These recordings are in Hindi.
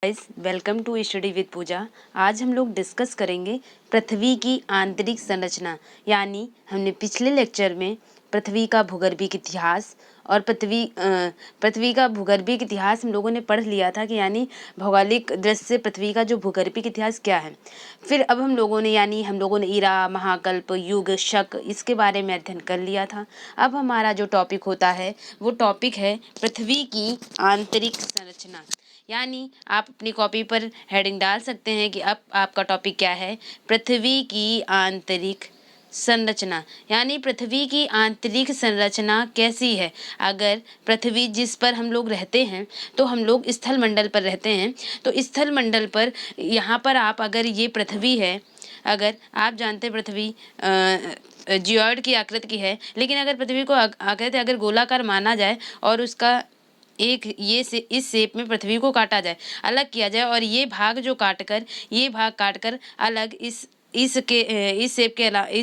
Guys, welcome to study with Pooja. आज हम लोग डिस्कस करेंगे पृथ्वी की आंतरिक संरचना। यानी हमने पिछले लेक्चर में पृथ्वी का भूगर्भिक इतिहास और पृथ्वी का भूगर्भिक इतिहास हम लोगों ने पढ़ लिया था कि यानी भौगोलिक दृष्टि से पृथ्वी का जो भूगर्भिक इतिहास क्या है। फिर अब हम लोगों ने इरा, महाकल्प, युग, शक इसके बारे में अध्ययन कर लिया था। अब हमारा जो टॉपिक होता है वो टॉपिक है पृथ्वी की आंतरिक संरचना। यानी आप अपनी कॉपी पर हेडिंग डाल सकते हैं कि अब आपका टॉपिक क्या है, पृथ्वी की आंतरिक संरचना। यानी पृथ्वी की आंतरिक संरचना कैसी है। अगर पृथ्वी जिस पर हम लोग रहते हैं तो हम लोग स्थल मंडल पर रहते हैं, तो स्थल मंडल पर यहाँ पर आप अगर ये पृथ्वी है, अगर आप जानते पृथ्वी जियोइड की आकृति की है, लेकिन अगर पृथ्वी को आकृति अगर गोलाकार माना जाए और उसका एक इस शेप में पृथ्वी को काटा जाए, अलग किया जाए और ये भाग काट कर अलग इस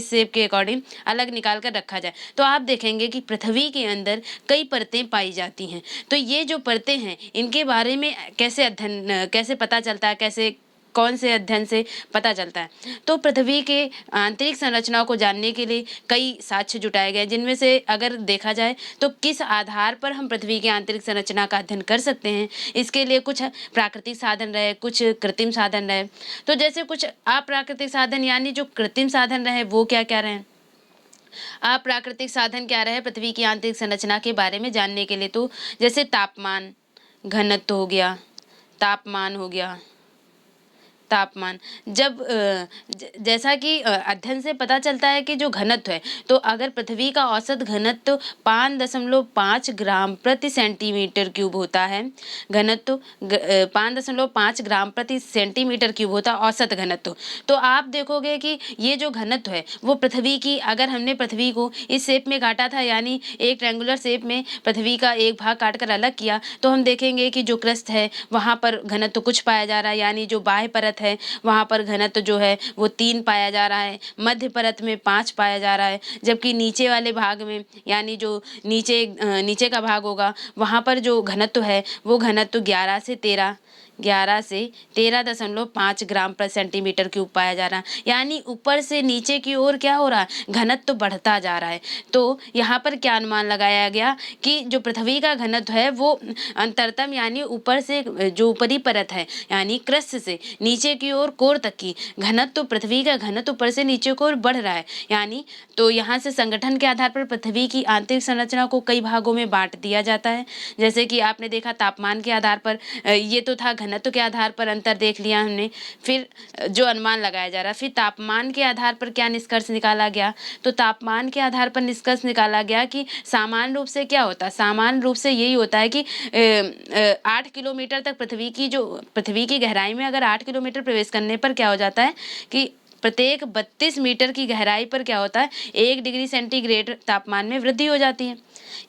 शेप के अकॉर्डिंग अलग निकाल कर रखा जाए, तो आप देखेंगे कि पृथ्वी के अंदर कई परतें पाई जाती हैं। तो ये जो परतें हैं इनके बारे में कैसे पता चलता है, कौन से अध्ययन से पता चलता है। तो पृथ्वी के आंतरिक संरचना को जानने के लिए कई साक्ष्य जुटाए गए, जिनमें से अगर देखा जाए तो किस आधार पर हम पृथ्वी की आंतरिक संरचना का अध्ययन कर सकते हैं। इसके लिए कुछ प्राकृतिक साधन रहे, कुछ कृत्रिम साधन रहे। तो जैसे कुछ अप्राकृतिक साधन यानी जो कृत्रिम साधन रहे वो क्या क्या रहे। अप्राकृतिक साधन क्या रहे पृथ्वी की आंतरिक संरचना के बारे में जानने के लिए, तो जैसे तापमान, घनत्व हो गया, तापमान जैसा कि अध्ययन से पता चलता है कि जो घनत्व है, तो अगर पृथ्वी का औसत घनत्व 5.5 ग्राम प्रति सेंटीमीटर क्यूब होता है, घनत्व 5.5 ग्राम प्रति सेंटीमीटर क्यूब होता है औसत घनत्व। तो आप देखोगे कि ये जो घनत्व है वो पृथ्वी की, अगर हमने पृथ्वी को इस शेप में काटा था, यानी एक ट्रायंगुलर शेप में पृथ्वी का एक भाग काट कर अलग किया, तो हम देखेंगे कि जो क्रस्ट है वहाँ पर घनत्व कुछ पाया जा रहा है, यानी जो बाह्य परत है वहाँ पर घनत्व जो है वो 3 पाया जा रहा है, मध्य परत में 5 पाया जा रहा है, जबकि नीचे वाले भाग में यानी जो नीचे का भाग होगा वहाँ पर जो घनत्व है वो घनत्व 11 से 13.5 ग्राम प्रति सेंटीमीटर क्यूब पाया जा रहा है। यानी ऊपर से नीचे की ओर क्या हो रहा है, घनत्व बढ़ता जा रहा है। तो यहाँ पर क्या अनुमान लगाया गया कि जो पृथ्वी का घनत्व है वो अंतरतम यानी ऊपर से जो ऊपरी परत है यानी क्रस्ट से नीचे की ओर कोर तक की घनत्व, पृथ्वी का घनत्व ऊपर से नीचे की ओर बढ़ रहा है। यानी तो यहाँ से संगठन के आधार पर पृथ्वी की आंतरिक संरचना को कई भागों में बांट दिया जाता है। जैसे कि आपने देखा तापमान के आधार पर, ये तो था घनत्व के आधार पर अंतर देख लिया हमने, फिर जो अनुमान लगाया जा रहा, फिर तापमान के आधार पर क्या निष्कर्ष निकाला गया। तो तापमान के आधार पर निष्कर्ष निकाला गया कि सामान्य रूप से क्या होता है, सामान्य रूप से यही होता है कि 8 किलोमीटर तक पृथ्वी की गहराई में अगर 8 किलोमीटर प्रवेश करने पर क्या हो जाता है कि प्रत्येक 32 मीटर की गहराई पर क्या होता है, 1 डिग्री सेंटीग्रेड तापमान में वृद्धि हो जाती है।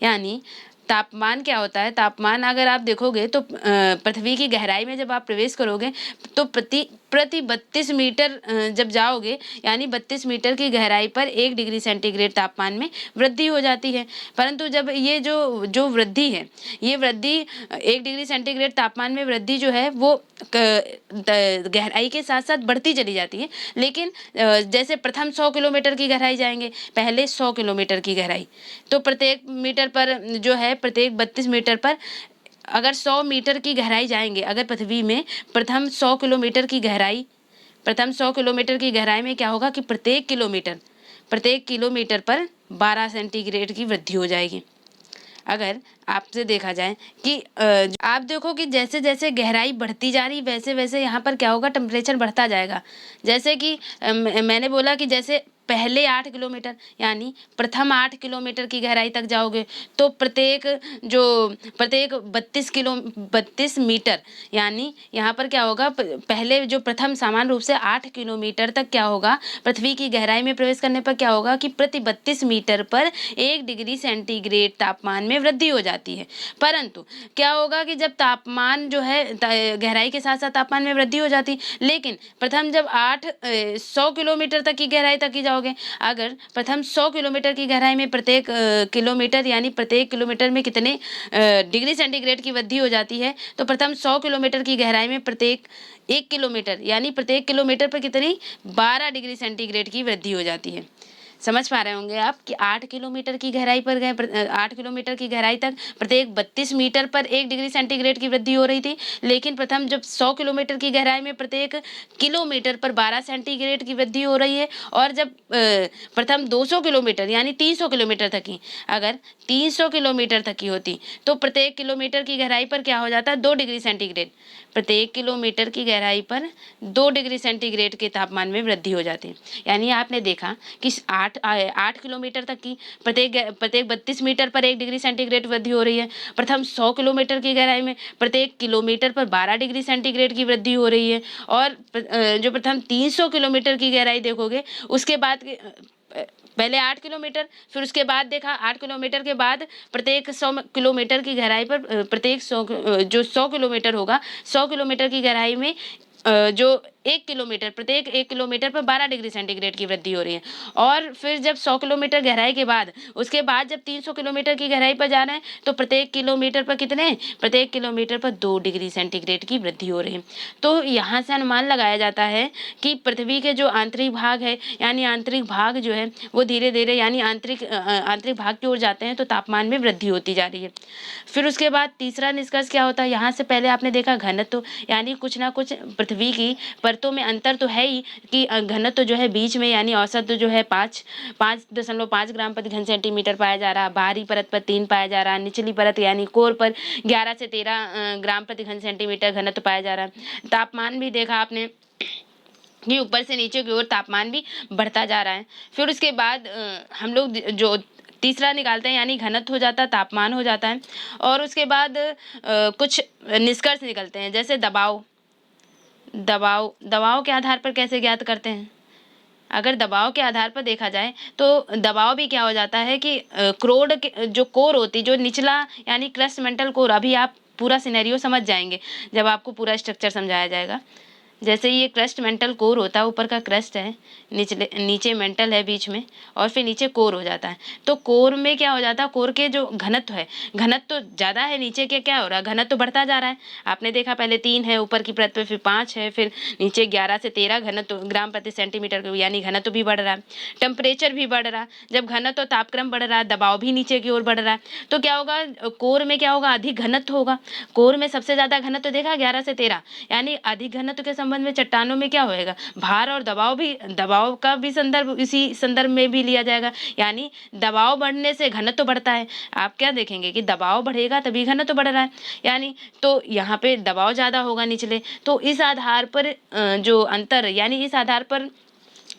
यानी तापमान क्या होता है, तापमान अगर आप देखोगे तो पृथ्वी की गहराई में जब आप प्रवेश करोगे तो प्रति 32 मीटर जब जाओगे, यानी 32 मीटर की गहराई पर 1 डिग्री सेंटीग्रेड तापमान में वृद्धि हो जाती है। परंतु जब ये जो वृद्धि है, ये वृद्धि 1 डिग्री सेंटीग्रेड तापमान में वृद्धि जो है वो गहराई के साथ साथ बढ़ती चली जाती है। लेकिन जैसे प्रथम 100 किलोमीटर की गहराई जाएंगे, पहले 100 किलोमीटर की गहराई, तो प्रत्येक 32 मीटर पर अगर 100 मीटर की गहराई जाएंगे, अगर पृथ्वी में प्रथम 100 किलोमीटर की गहराई में क्या होगा कि प्रत्येक किलोमीटर पर 12 सेंटीग्रेड की वृद्धि हो जाएगी। अगर आपसे देखा जाए कि आप देखो कि जैसे जैसे गहराई बढ़ती जा रही वैसे वैसे यहाँ पर क्या होगा, टेम्परेचर बढ़ता जाएगा। जैसे कि मैंने बोला कि जैसे पहले 8 किलोमीटर यानी प्रथम 8 किलोमीटर की गहराई तक जाओगे तो प्रत्येक 32 मीटर, यानी यहाँ पर क्या होगा, पहले जो प्रथम सामान्य रूप से 8 किलोमीटर तक क्या होगा, पृथ्वी की गहराई में प्रवेश करने पर क्या होगा कि प्रति 32 मीटर पर 1 डिग्री सेंटीग्रेड तापमान में वृद्धि हो जाती है। परंतु क्या होगा कि जब तापमान जो है गहराई के साथ साथ तापमान में वृद्धि हो जाती, लेकिन प्रथम जब 100 किलोमीटर तक की गहराई तक की जाओगे जाओगे। अगर प्रथम 100 किलोमीटर की गहराई में प्रत्येक किलोमीटर यानी प्रत्येक किलोमीटर में कितने डिग्री सेंटीग्रेड की वृद्धि हो जाती है, तो प्रथम 100 किलोमीटर की गहराई में प्रत्येक 1 किलोमीटर यानी प्रत्येक किलोमीटर पर कितनी 12 डिग्री सेंटीग्रेड की वृद्धि हो जाती है। समझ पा रहे होंगे आप कि 8 किलोमीटर की गहराई पर गए 8 किलोमीटर की गहराई तक प्रत्येक 32 मीटर पर 1 डिग्री सेंटीग्रेड की वृद्धि हो रही थी, लेकिन प्रथम जब 100 किलोमीटर की गहराई में प्रत्येक किलोमीटर पर 12 सेंटीग्रेड की वृद्धि हो रही है, और जब प्रथम 200 किलोमीटर यानी 300 किलोमीटर तक की, अगर 300 किलोमीटर तक की होती तो प्रत्येक किलोमीटर की गहराई पर क्या हो जाता है 2 डिग्री सेंटीग्रेड, प्रत्येक किलोमीटर की गहराई पर 2 डिग्री सेंटीग्रेड के तापमान में वृद्धि हो जाती है। यानी आपने देखा कि 8 किलोमीटर तक की प्रत्येक 32 मीटर पर 1 डिग्री सेंटीग्रेड वृद्धि हो रही है। प्रथम 100 किलोमीटर की गहराई में प्रत्येक किलोमीटर पर 12 डिग्री सेंटीग्रेड की वृद्धि हो रही है, और जो प्रथम 300 किलोमीटर की गहराई देखोगे उसके बाद पहले 8 किलोमीटर, फिर उसके बाद देखा 8 किलोमीटर के बाद प्रत्येक 100 किलोमीटर की गहराई पर प्रत्येक 100 किलोमीटर होगा, 100 किलोमीटर की गहराई में जो 1 किलोमीटर प्रत्येक 1 किलोमीटर पर 12 डिग्री सेंटीग्रेड की वृद्धि हो रही है। और फिर जब 100 किलोमीटर गहराई के बाद उसके बाद जब 300 किलोमीटर की गहराई पर जा रहे हैं तो प्रत्येक किलोमीटर पर कितने, प्रत्येक किलोमीटर पर 2 डिग्री सेंटीग्रेड की वृद्धि हो रही है। तो यहाँ से अनुमान लगाया जाता है कि पृथ्वी के जो आंतरिक भाग है यानी आंतरिक भाग जो है वो धीरे धीरे यानी आंतरिक भाग की ओर जाते हैं तो तापमान में वृद्धि होती जा रही है। फिर उसके बाद तीसरा निष्कर्ष क्या होता है, यहाँ से पहले आपने देखा घनत्व यानी कुछ ना कुछ पृथ्वी की परतों में अंतर तो है ही कि घनत्व जो है बीच में यानी औसत जो है 5.5 ग्राम प्रति घन सेंटीमीटर पाया जा रहा, बाहरी परत पर 3 पाया जा रहा, निचली परत यानी कोर पर 11 से 13 ग्राम प्रति घन सेंटीमीटर घनत्व पाया जा रहा है। तापमान भी देखा आपने कि ऊपर से नीचे की ओर तापमान भी बढ़ता जा रहा है। फिर उसके बाद हम लोग जो तीसरा निकालते हैं यानी घनत्व हो जाता है, तापमान हो जाता है, और उसके बाद कुछ निष्कर्ष निकलते हैं जैसे दबाव के आधार पर कैसे ज्ञात करते हैं। अगर दबाव के आधार पर देखा जाए तो दबाव भी क्या हो जाता है कि क्रोड जो कोर होती जो निचला यानी क्रस्ट मेंटल कोर, अभी आप पूरा सिनेरियो समझ जाएंगे जब आपको पूरा स्ट्रक्चर समझाया जाएगा। जैसे ये क्रस्ट मेंटल कोर होता है, ऊपर का क्रस्ट है, नीचे मेंटल है बीच में, और फिर नीचे कोर हो जाता है। तो कोर में क्या हो जाता है, कोर के जो घनत्व है, घनत्व तो ज़्यादा है, नीचे के क्या हो रहा है, घनत्व तो बढ़ता जा रहा है। आपने देखा पहले 3 है ऊपर की परत पे, फिर 5 है, फिर नीचे 11 से 13 घनत्व ग्राम प्रति सेंटीमीटर यानी घनत्व भी बढ़ रहा है, टेम्परेचर भी बढ़ रहा है। जब घनत्व तापक्रम बढ़ रहा है, दबाव भी नीचे की ओर बढ़ रहा है, तो क्या होगा, कोर में क्या होगा, अधिक घनत्व होगा। कोर में सबसे ज़्यादा घनत्व देखा 11 से 13, यानी अधिक घनत्व के संबंध में चट्टानों में क्या होएगा, भार और दबाव का भी संदर्भ इसी संदर्भ में भी लिया जाएगा, यानी दबाव बढ़ने से घनत्व बढ़ता है। आप क्या देखेंगे कि दबाव बढ़ेगा तभी घनत्व बढ़ रहा है, यानी तो यहाँ पे दबाव ज़्यादा होगा निचले। तो इस आधार पर जो अंतर यानी इस आधार पर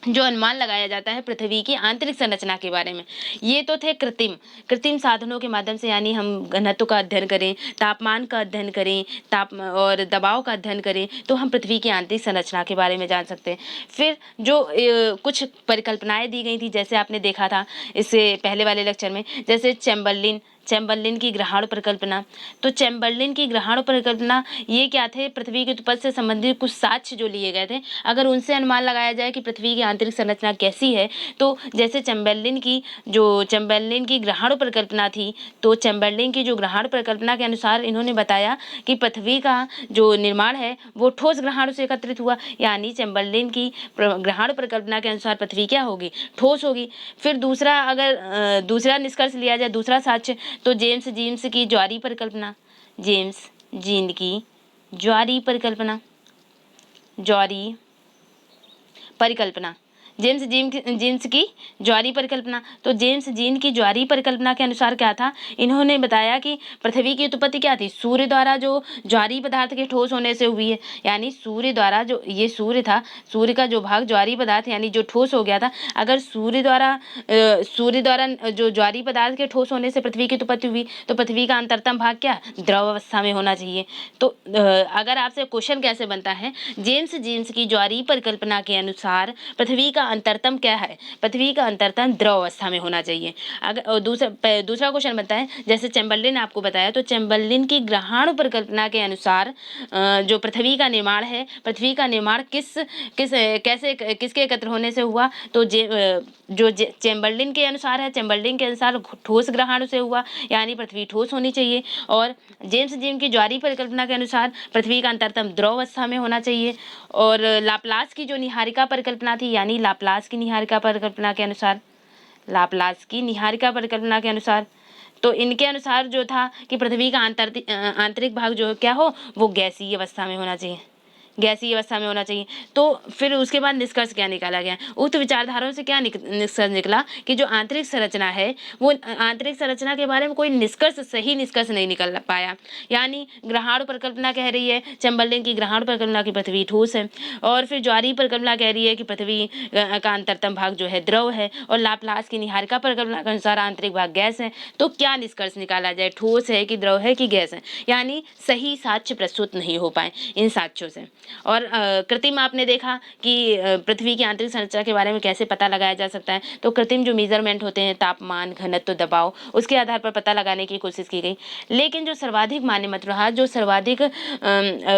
जो अनुमान लगाया जाता है पृथ्वी की आंतरिक संरचना के बारे में। ये तो थे कृत्रिम साधनों के माध्यम से, यानी हम घनत्व का अध्ययन करें, तापमान का अध्ययन करें, और दबाव का अध्ययन करें तो हम पृथ्वी की आंतरिक संरचना के बारे में जान सकते हैं। फिर जो कुछ परिकल्पनाएं दी गई थी, जैसे आपने देखा था इससे पहले वाले लेक्चर में, जैसे चैम्बरलिन की ग्रहण परिकल्पना। तो चैम्बरलिन की ग्रहण परिकल्पना ये क्या थे, पृथ्वी की उत्पत्ति से संबंधित कुछ साक्ष्य जो लिए गए थे, अगर उनसे अनुमान लगाया जाए कि पृथ्वी की आंतरिक संरचना कैसी है, तो जैसे चैम्बरलिन की ग्रहण परिकल्पना थी, तो चैम्बरलिन की जो ग्रहण परिकल्पना के अनुसार इन्होंने बताया कि पृथ्वी का जो निर्माण है वो ठोस ग्रहण से एकत्रित हुआ, यानी चैम्बरलिन की ग्रहण परिकल्पना के अनुसार पृथ्वी क्या होगी, ठोस होगी। फिर दूसरा निष्कर्ष लिया जाए, दूसरा साक्ष्य, तो जेम्स जीन्स की ज्वारीय परिकल्पना, जेम्स जीन्स की ज्वारीय परिकल्पना। तो जेम्स जीन की ज्वारीय परिकल्पना के अनुसार क्या था, इन्होंने बताया कि पृथ्वी की उत्पत्ति क्या थी, सूर्य द्वारा जो ज्वारीय पदार्थ के ठोस होने से हुई है, यानी सूर्य द्वारा जो ये सूर्य था, सूर्य का जो भाग ज्वारीय पदार्थ यानी जो ठोस हो गया था, अगर सूर्य द्वारा जो ज्वारीय पदार्थ के ठोस होने से पृथ्वी की उत्पत्ति हुई, तो पृथ्वी का अंतरतम भाग क्या, द्रव अवस्था में होना चाहिए। तो अगर आपसे क्वेश्चन कैसे बनता है, जेम्स जीन्स की ज्वारीय परिकल्पना के अनुसार पृथ्वी का अंतरतम क्या है? पृथ्वी का अंतरतम द्रव अवस्था में होना चाहिए। अगर दूसरा क्वेश्चन बनता है, जैसे चैम्बरलिन आपको बताया, तो चैम्बरलिन की ग्रहाणु परिकल्पना के अनुसार जो पृथ्वी का निर्माण है, पृथ्वी का निर्माण किसके एकत्र होने से हुआ? तो चैम्बरलिन के अनुसार है, चैम्बरलिन के अनुसार ठोस ग्रहाणु से हुआ, यानी पृथ्वी ठोस होनी चाहिए। और जेम्स जीन की ज्वारीय परिकल्पना के अनुसार पृथ्वी का अंतरतम द्रव अवस्था में होना चाहिए। और लाप्लास की जो निहारिका परिकल्पना थी, यानी लाप्लास की निहारिका परिकल्पना के अनुसार, लाप्लास की निहारिका परिकल्पना के अनुसार, तो इनके अनुसार जो था कि पृथ्वी का आंतरिक भाग जो क्या हो, वो गैसीय अवस्था में होना चाहिए, गैसीय अवस्था में होना चाहिए। तो फिर उसके बाद निष्कर्ष क्या निकाला गया? उक्त विचारधाराओं से क्या निष्कर्ष निकला कि जो आंतरिक संरचना है, वो आंतरिक संरचना के बारे में कोई सही निष्कर्ष नहीं निकल पाया। यानी ग्रहाणु परिकल्पना कह रही है, चैम्बरलिन की ग्रहाणु परिकल्पना की पृथ्वी ठोस है, और फिर ज्वारीय परिकल्पना कह रही है कि पृथ्वी का अंतरतम भाग जो है द्रव है, और लाप्लास की निहारिका परिकल्पना के अनुसार आंतरिक भाग गैस है। तो क्या निष्कर्ष निकाला जाए, ठोस है कि द्रव है कि गैस है? यानी सही साक्ष्य प्रस्तुत नहीं हो पाए इन साक्ष्यों से। और कृत्रिम आपने देखा कि पृथ्वी की आंतरिक संरचना के बारे में कैसे पता लगाया जा सकता है। तो कृत्रिम जो मेजरमेंट होते हैं, तापमान, घनत्व, दबाव, उसके आधार पर पता लगाने की कोशिश की गई। लेकिन जो सर्वाधिक मान्य मत रहा, जो सर्वाधिक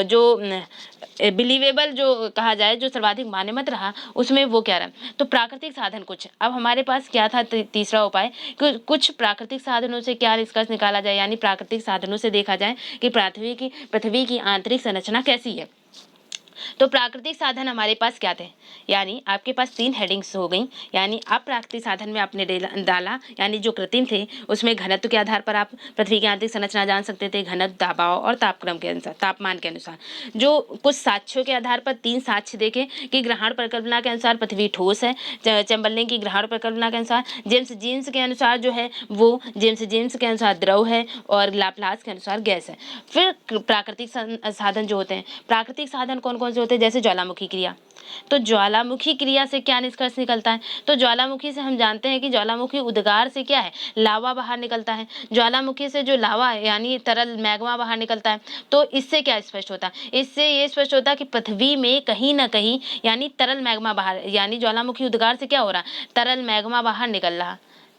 जो बिलीवेबल जो कहा जाए, जो सर्वाधिक मान्य मत रहा, उसमें वो क्या रहा? तो प्राकृतिक साधन कुछ। अब हमारे पास क्या था तीसरा उपाय, कुछ प्राकृतिक साधनों से क्या निष्कर्ष निकाला जाए, यानी प्राकृतिक साधनों से देखा जाए कि पृथ्वी की आंतरिक संरचना कैसी है। तो प्राकृतिक साधन हमारे पास क्या थे? यानी आपके पास 3 हेडिंग्स हो गई। यानी अप्राकृतिक साधन में आपने डाला, यानी जो कृत्रिम थे, उसमें घनत्व के आधार पर आप पृथ्वी की आंतरिक संरचना जान सकते थे, घनत्व, दबाव और तापक्रम के अनुसार, तापमान के अनुसार। जो कुछ साक्ष्यों के आधार पर 3 साक्ष्य देखे कि ग्रहण परिकल्पना के अनुसार पृथ्वी ठोस है, चैम्बरलिन की ग्रहण परिकल्पना के अनुसार, जेम्स जीन्स के अनुसार जो है वो जेम्स जीन्स के अनुसार द्रव है, और लाप्लास के अनुसार गैस है। फिर प्राकृतिक साधन जो होते हैं, प्राकृतिक साधन कौन कौन से होते हैं? जैसे ज्वालामुखी क्रिया। तो ज्वालामुखी क्रिया से क्या निष्कर्ष निकलता है? तो ज्वालामुखी से हम जानते हैं कि ज्वालामुखी उद्गार से क्या है, लावा बाहर निकलता है। ज्वालामुखी से जो लावा है, यानी तरल मैग्मा बाहर निकलता है। तो इससे क्या स्पष्ट होता है? इससे ये स्पष्ट होता है कि पृथ्वी में कहीं ना कहीं, यानी तरल मैग्मा बाहर, यानी ज्वालामुखी उद्गार से क्या हो रहा है, तरल मैग्मा बाहर निकल रहा,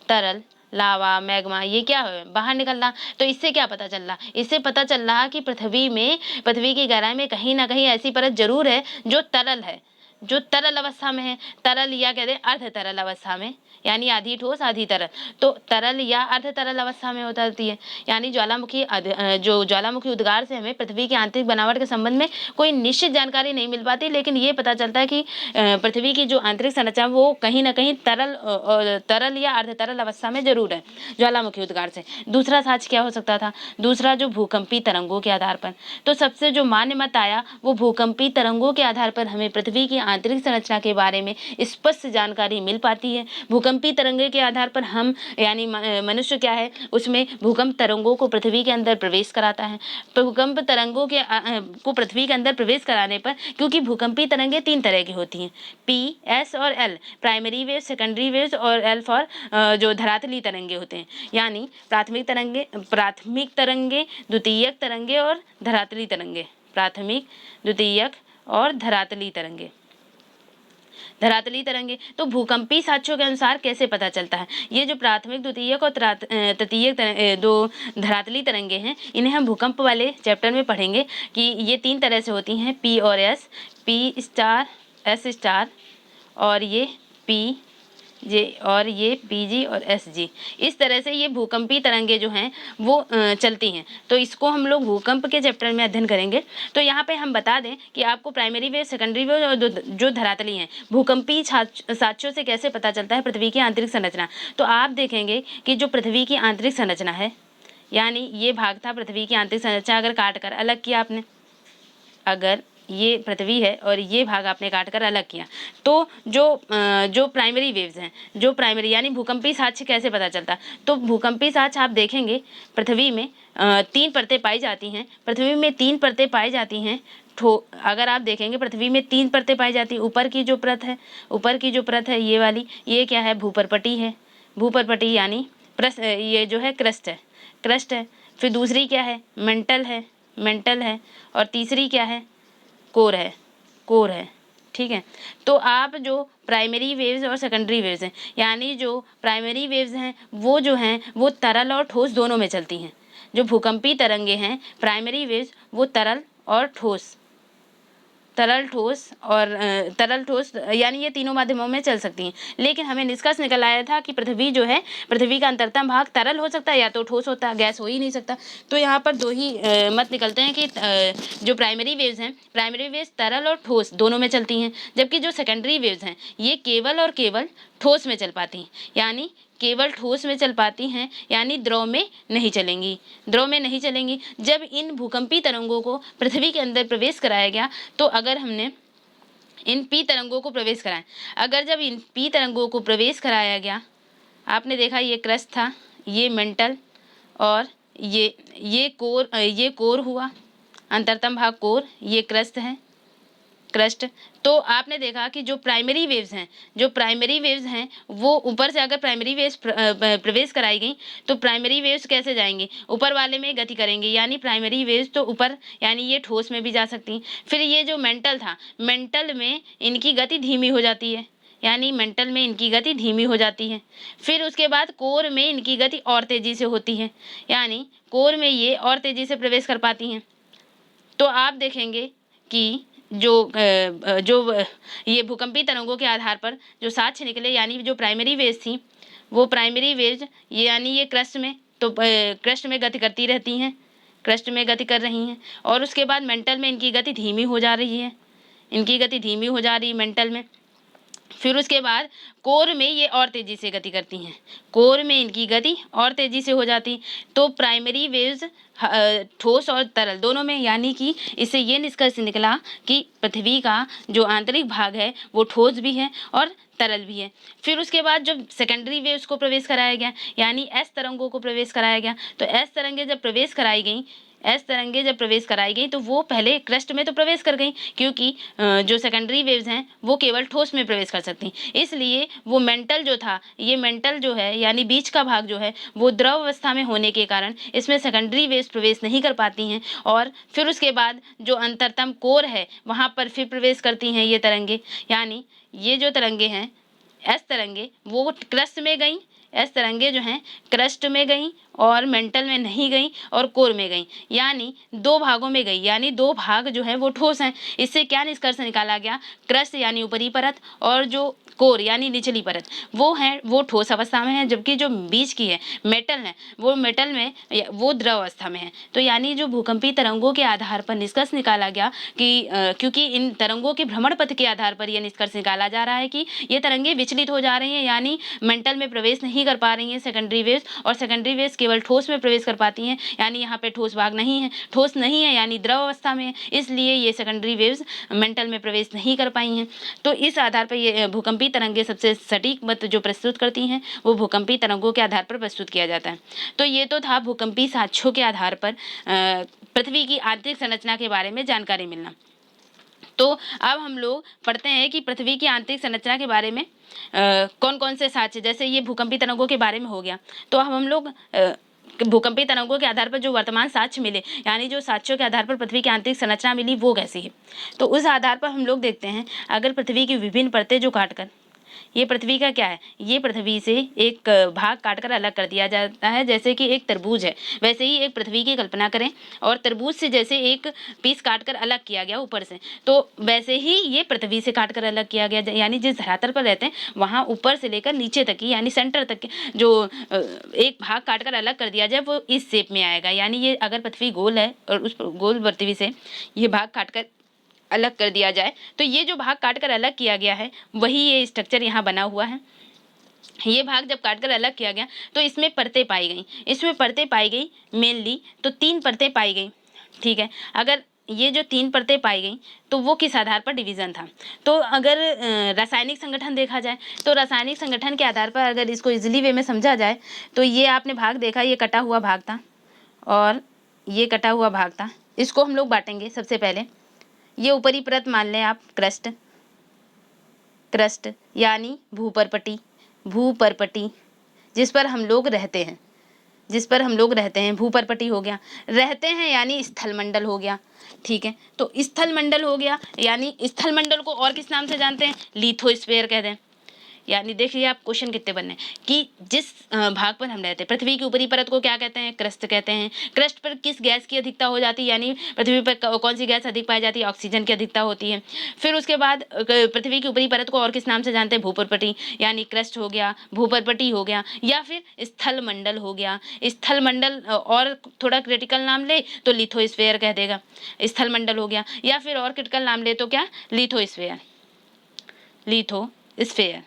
तरल लावा, मैग्मा, ये क्या है, बाहर निकल रहा। तो इससे क्या पता चल रहा? इससे पता चल रहा कि पृथ्वी की गहराई में कहीं ना कहीं ऐसी परत जरूर है जो तरल है, जो तरल अवस्था में है। तरल या कहते हैं अर्ध तरल अवस्था में, यानी आधी ठोस आधी तरल। तो तरल या अर्ध तरल अवस्था में होती है। यानी जो ज्वालामुखी उद्गार से हमें पृथ्वी की आंतरिक बनावट के संबंध में कोई निश्चित जानकारी नहीं मिल पाती, लेकिन ये पता चलता है कि पृथ्वी की जो आंतरिक संरचना वो कहीं ना कहीं तरल या अर्ध तरल अवस्था में जरूर है, ज्वालामुखी उद्गार से। दूसरा साक्ष्य क्या हो सकता था? दूसरा, जो भूकंपी तरंगों के आधार पर। तो सबसे जो मान्य मत आया, वो भूकंपी तरंगों के आधार पर हमें पृथ्वी की आंतरिक संरचना के बारे में स्पष्ट जानकारी मिल पाती है। भूकंपी तरंगे के आधार पर हम, यानी मनुष्य क्या है, उसमें भूकंप तरंगों को पृथ्वी के अंदर प्रवेश कराता है। भूकंप तरंगों को पृथ्वी के अंदर प्रवेश कराने पर, क्योंकि भूकंपी तरंगे 3 तरह की होती हैं, पी, एस और L, primary wave, secondary wave और एल फॉर जो धरातली तरंगे होते हैं। यानी प्राथमिक तरंगे, द्वितीयक तरंगे और धरातली तरंगे। प्राथमिक, द्वितीयक और धरातली तरंगे। तो भूकंपी साक्ष्यों के अनुसार कैसे पता चलता है? ये जो प्राथमिक, द्वितीयक और तृतीयक दो धरातली तरंगे हैं, इन्हें हम भूकंप वाले चैप्टर में पढ़ेंगे कि ये 3 तरह से होती हैं, पी और S, P star, S star, और ये पी जे, और ये पीजी और एसजी। इस तरह से ये भूकंपी तरंगे जो हैं वो चलती हैं। तो इसको हम लोग भूकंप के चैप्टर में अध्ययन करेंगे। तो यहाँ पे हम बता दें कि आपको प्राइमरी वेव, सेकेंडरी वेव और जो धरातली हैं, भूकंपी साक्ष्यों से कैसे पता चलता है पृथ्वी की आंतरिक संरचना। तो आप देखेंगे कि जो पृथ्वी की आंतरिक संरचना है, यानी ये भाग था पृथ्वी की आंतरिक संरचना, अगर काट कर अलग किया आपने, अगर ये पृथ्वी है और ये भाग आपने काट कर अलग किया, तो जो प्राइमरी वेव्स हैं, जो प्राइमरी यानी भूकंपी साक्ष्य कैसे पता चलता? तो भूकंपी साक्ष्य आप देखेंगे पृथ्वी में 3 परतें पाई जाती हैं। पृथ्वी में 3 परतें पाई जाती हैं। अगर आप देखेंगे पृथ्वी में 3 परतें पाई जाती हैं। ऊपर की जो परत है ये वाली, ये क्या है? भूपरपटी है। भूपरपटी यानी ये जो है क्रस्ट है। फिर दूसरी क्या है? मेंटल है। और तीसरी क्या है? कोर है। ठीक है। तो आप जो प्राइमरी वेव्स और सेकेंडरी वेव्स हैं, यानी जो प्राइमरी वेव्स हैं वो जो हैं वो तरल और ठोस दोनों में चलती हैं। जो भूकंपी तरंगे हैं प्राइमरी वेव्स वो तरल और ठोस, तरल ठोस यानी ये तीनों माध्यमों में चल सकती हैं। लेकिन हमें निष्कर्ष निकल आया था कि पृथ्वी जो है, पृथ्वी का अंतरतम भाग तरल हो सकता है या तो ठोस होता है, गैस हो ही नहीं सकता। तो यहाँ पर दो ही मत निकलते हैं कि जो प्राइमरी वेव्स हैं, प्राइमरी वेव्स तरल और ठोस दोनों में चलती हैं, जबकि जो सेकेंडरी वेव्स हैं ये केवल और केवल ठोस में चल पाती हैं, यानी केवल ठोस में चल पाती हैं, यानी द्रव में नहीं चलेंगी, द्रव में नहीं चलेंगी। जब इन भूकंपी तरंगों को पृथ्वी के अंदर प्रवेश कराया गया, तो अगर हमने इन पी तरंगों को प्रवेश कराएं, अगर जब इन पी तरंगों को प्रवेश कराया गया, आपने देखा ये क्रस्ट था, ये मेंटल और ये कोर हुआ, अंतरतम भाग कोर, ये क्रस्ट है, क्रस्ट। तो आपने देखा कि जो प्राइमरी वेव्स हैं वो ऊपर से अगर प्राइमरी वेव्स प्रवेश कराई गई तो प्राइमरी वेव्स कैसे जाएंगी, ऊपर वाले में गति करेंगे, यानी प्राइमरी वेव्स तो ऊपर, यानी ये ठोस में भी जा सकती हैं। फिर ये जो मेंटल था, मेंटल में इनकी गति धीमी हो जाती है, यानी मेंटल में इनकी गति धीमी हो जाती है। फिर उसके बाद कोर में इनकी गति और तेज़ी से होती है, यानी कोर में ये और तेज़ी से प्रवेश कर पाती हैं। तो आप देखेंगे कि जो ये भूकंपी तरंगों के आधार पर जो साक्ष्य निकले, यानी जो प्राइमरी वेव्स थी वो प्राइमरी वेव्स यानी ये क्रस्ट में, तो क्रस्ट में गति करती रहती हैं, क्रस्ट में गति कर रही हैं। और उसके बाद मेंटल में इनकी गति धीमी हो जा रही है, इनकी गति धीमी हो जा रही है मेंटल में। फिर उसके बाद कोर में ये और तेज़ी से गति करती हैं, कोर में इनकी गति और तेज़ी से हो जाती। तो प्राइमरी वेव्स ठोस और तरल दोनों में, यानी कि इससे ये निष्कर्ष निकला कि पृथ्वी का जो आंतरिक भाग है वो ठोस भी है और तरल भी है। फिर उसके बाद जब सेकेंडरी वेव्स को प्रवेश कराया गया, यानी एस तरंगों को प्रवेश कराया गया, तो एस तरंगें जब प्रवेश कराई गई, एस तरंगें जब प्रवेश कराई गई तो वो पहले क्रस्ट में तो प्रवेश कर गई, क्योंकि जो सेकेंडरी वेव्स हैं वो केवल ठोस में प्रवेश कर सकती हैं। इसलिए वो मेंटल जो था, ये मेंटल जो है यानी बीच का भाग जो है वो द्रव अवस्था में होने के कारण इसमें सेकेंडरी वेव्स प्रवेश नहीं कर पाती हैं। और फिर उसके बाद जो अंतरतम कोर है वहाँ पर फिर प्रवेश करती हैं ये तरंगे, यानी ये जो तरंगे हैं एस तरंगे वो क्रस्ट में गई, एस तरंगे जो हैं क्रस्ट में गई और मेंटल में नहीं गई और कोर में गई, यानी दो भागों में गई, यानी दो भाग जो है वो ठोस हैं। इससे क्या निष्कर्ष निकाला गया, क्रस्ट यानी ऊपरी परत और जो कोर यानी निचली परत वो ठोस अवस्था में है, जबकि जो बीच की है मेटल है वो मेटल में वो द्रव अवस्था में है। तो यानी जो भूकंपी तरंगों के आधार पर निष्कर्ष निकाला गया कि क्योंकि इन तरंगों के भ्रमण पथ के आधार पर यह निष्कर्ष निकाला जा रहा है कि ये तरंगे विचलित हो जा रही हैं, यानी मेंटल में प्रवेश नहीं कर पा रही हैं सेकेंडरी वेव्स, और सेकेंडरी वेव्स केवल ठोस में प्रवेश कर पाती हैं, यानी यहाँ पे ठोस भाग नहीं है, ठोस नहीं है यानी द्रव अवस्था में है, इसलिए ये सेकेंडरी वेव्स मेंटल में प्रवेश नहीं कर पाई हैं। तो इस आधार पर ये भूकंपी तरंगे सबसे सटीक मत जो प्रस्तुत करती हैं वो भूकंपी तरंगों के आधार पर प्रस्तुत किया जाता है। तो ये तो था भूकंपी साक्ष्यों के आधार पर पृथ्वी की आंतरिक संरचना के बारे में जानकारी मिलना। तो अब हम लोग पढ़ते हैं कि पृथ्वी की आंतरिक संरचना के बारे में कौन कौन से साक्ष्य, जैसे ये भूकंपी तरंगों के बारे में हो गया, तो अब हम लोग भूकंपी तरंगों के आधार पर जो वर्तमान साक्ष्य मिले, यानी जो साक्ष्यों के आधार पर पृथ्वी की आंतरिक संरचना मिली वो कैसी है, तो उस आधार पर हम लोग देखते हैं। अगर पृथ्वी की विभिन्न परतें जो काटकर, ये पृथ्वी का क्या है, ये पृथ्वी से एक भाग काटकर अलग कर दिया जाता है, जैसे कि एक तरबूज है वैसे ही एक पृथ्वी की कल्पना करें, और तरबूज से जैसे एक पीस काटकर अलग किया गया ऊपर से, तो वैसे ही ये पृथ्वी से काटकर अलग किया गया, यानी जिस धरातल पर रहते हैं वहाँ ऊपर से लेकर नीचे तक की यानी सेंटर तक जो एक भाग काटकर अलग कर दिया जाए वो इस शेप में आएगा। यानी ये अगर पृथ्वी गोल है और उस गोल पृथ्वी से ये भाग काटकर अलग कर दिया जाए, तो ये जो भाग काटकर अलग किया गया है वही ये स्ट्रक्चर यहाँ बना हुआ है। ये भाग जब काटकर अलग किया गया तो इसमें परतें पाई गई, इसमें परतें पाई गई मेनली तो 3 परतें पाई गई, ठीक है। अगर ये जो 3 परतें पाई गई तो वो किस आधार पर डिवीज़न था, तो अगर रासायनिक संगठन देखा जाए तो रासायनिक संगठन के आधार पर अगर इसको इजीली वे में समझा जाए तो ये आपने भाग देखा, ये कटा हुआ भाग था और ये कटा हुआ भाग था, इसको हम लोग बांटेंगे। सबसे पहले ये ऊपरी परत मान लें आप क्रस्ट, क्रस्ट यानी भूपरपटी, भूपरपटी जिस पर हम लोग रहते हैं, जिस पर हम लोग रहते हैं, भूपर्पटी हो गया, रहते हैं यानी स्थल मंडल हो गया, ठीक है। तो स्थल मंडल हो गया, यानी स्थल मंडल को और किस नाम से जानते हैं, लिथोस्फीयर कहते हैं। यानी देखिए आप क्वेश्चन कितने बनने कि जिस भाग पर हम रहते हैं, पृथ्वी की ऊपरी परत को क्या कहते हैं, क्रस्ट कहते हैं। क्रस्ट पर किस गैस की अधिकता हो जाती है, यानी पृथ्वी पर कौन सी गैस अधिक पाई जाती है, ऑक्सीजन की अधिकता होती है। फिर उसके बाद पृथ्वी की ऊपरी परत को और किस नाम से जानते हैं, भूपर्पटी, यानी क्रस्ट हो गया, भूपर्पटी हो गया, या फिर स्थल मंडल हो गया। स्थल मंडल और थोड़ा क्रिटिकल नाम ले तो लिथोस्फीयर कह देगा, स्थल मंडल हो गया, या फिर और क्रिटिकल नाम ले तो क्या, लिथोस्फीयर, लिथोस्फीयर,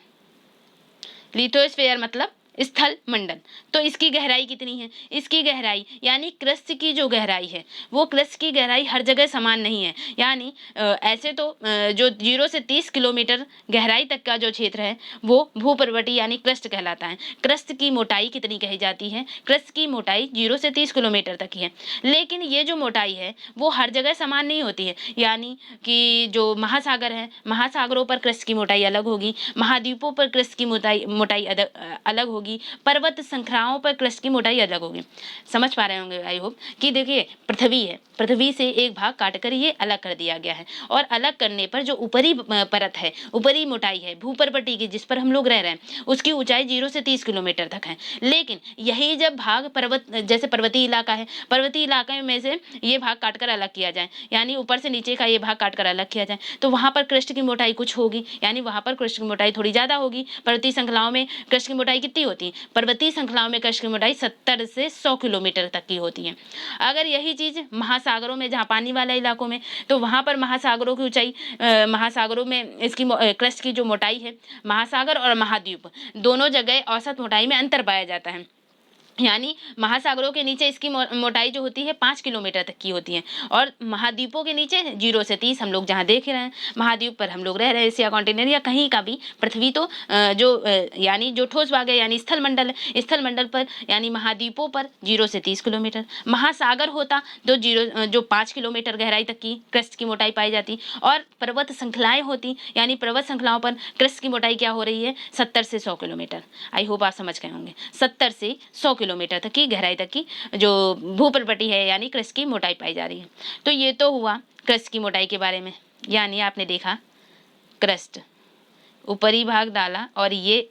लिथोस्फीयर मतलब स्थल मंडल। तो इसकी गहराई कितनी है, इसकी गहराई यानी क्रस्ट की जो गहराई है वो क्रस्ट की गहराई हर जगह समान नहीं है। यानी ऐसे तो जो 0 से 30 किलोमीटर गहराई तक का जो क्षेत्र है वो भूपर्वती यानी क्रस्ट कहलाता है। क्रस्ट की मोटाई कितनी कही जाती है, क्रस्ट की मोटाई 0 से 30 किलोमीटर तक ही है। लेकिन ये जो मोटाई है वो हर जगह समान नहीं होती है। यानी कि जो महासागर है, महासागरों पर क्रस्ट की मोटाई अलग होगी, महाद्वीपों पर क्रस्ट की मोटाई अलग होगी, पर्वत श्रृंखलाओं पर क्रस्ट की मोटाई अलग होगी। समझ पा रहे होंगे आई होप कि देखिए पृथ्वी है, पृथ्वी से एक भाग काटकर ये अलग कर दिया गया है, और अलग करने पर जो ऊपरी परत है, ऊपरी मोटाई है भूपर्वती की, जिस पर हम लोग रह रहे हैं, उसकी ऊंचाई 0 से 30 किलोमीटर तक है। लेकिन यही जब भाग पर्वत, जैसे पर्वतीय इलाका है, पर्वतीय इलाके में से ये भाग काटकर अलग किया जाए, यानी ऊपर से नीचे का ये भाग काटकर अलग किया जाए, तो वहां पर क्रस्ट की मोटाई कुछ होगी, यानी वहां पर क्रस्ट की मोटाई थोड़ी ज्यादा होगी। पर्वतीय श्रृंखलाओं में क्रस्ट की मोटाई कितनी होती है, पर्वतीय श्रृंखलाओं में क्रस्ट की मोटाई 70 से 100 किलोमीटर तक की होती है। अगर यही चीज महासागरों में, जहां पानी वाला इलाकों में, तो वहां पर महासागरों की ऊंचाई, महासागरों में इसकी क्रस्ट की जो मोटाई है, महासागर और महाद्वीप दोनों जगह औसत मोटाई में अंतर पाया जाता है। यानी महासागरों के नीचे इसकी मोटाई जो होती है 5 किलोमीटर तक की होती है, और महाद्वीपों के नीचे 0 से 30, हम लोग जहाँ देख रहे हैं महाद्वीप पर हम लोग रह रहे हैं, एशिया कॉन्टिनेंट या कहीं का भी, पृथ्वी तो यानी जो ठोस भाग है यानी स्थल मंडल है, स्थल मंडल पर यानी महाद्वीपों पर 0 से 30 किलोमीटर। महासागर होता तो जो 5 किलोमीटर गहराई तक की क्रस्ट की मोटाई पाई जाती, और पर्वत श्रृंखलाएं होती, यानी पर्वत श्रृंखलाओं पर क्रस्ट की मोटाई क्या हो रही है, 70 से 100 किलोमीटर। आई होप आप समझ गए होंगे, 70 से 100 किलोमीटर तक की गहराई तक की जो भूपर्वती है यानी क्रस्ट की मोटाई पाई जा रही है। तो ये तो हुआ क्रस्ट की मोटाई के बारे में, यानी आपने देखा क्रस्ट, ऊपरी भाग डाला और ये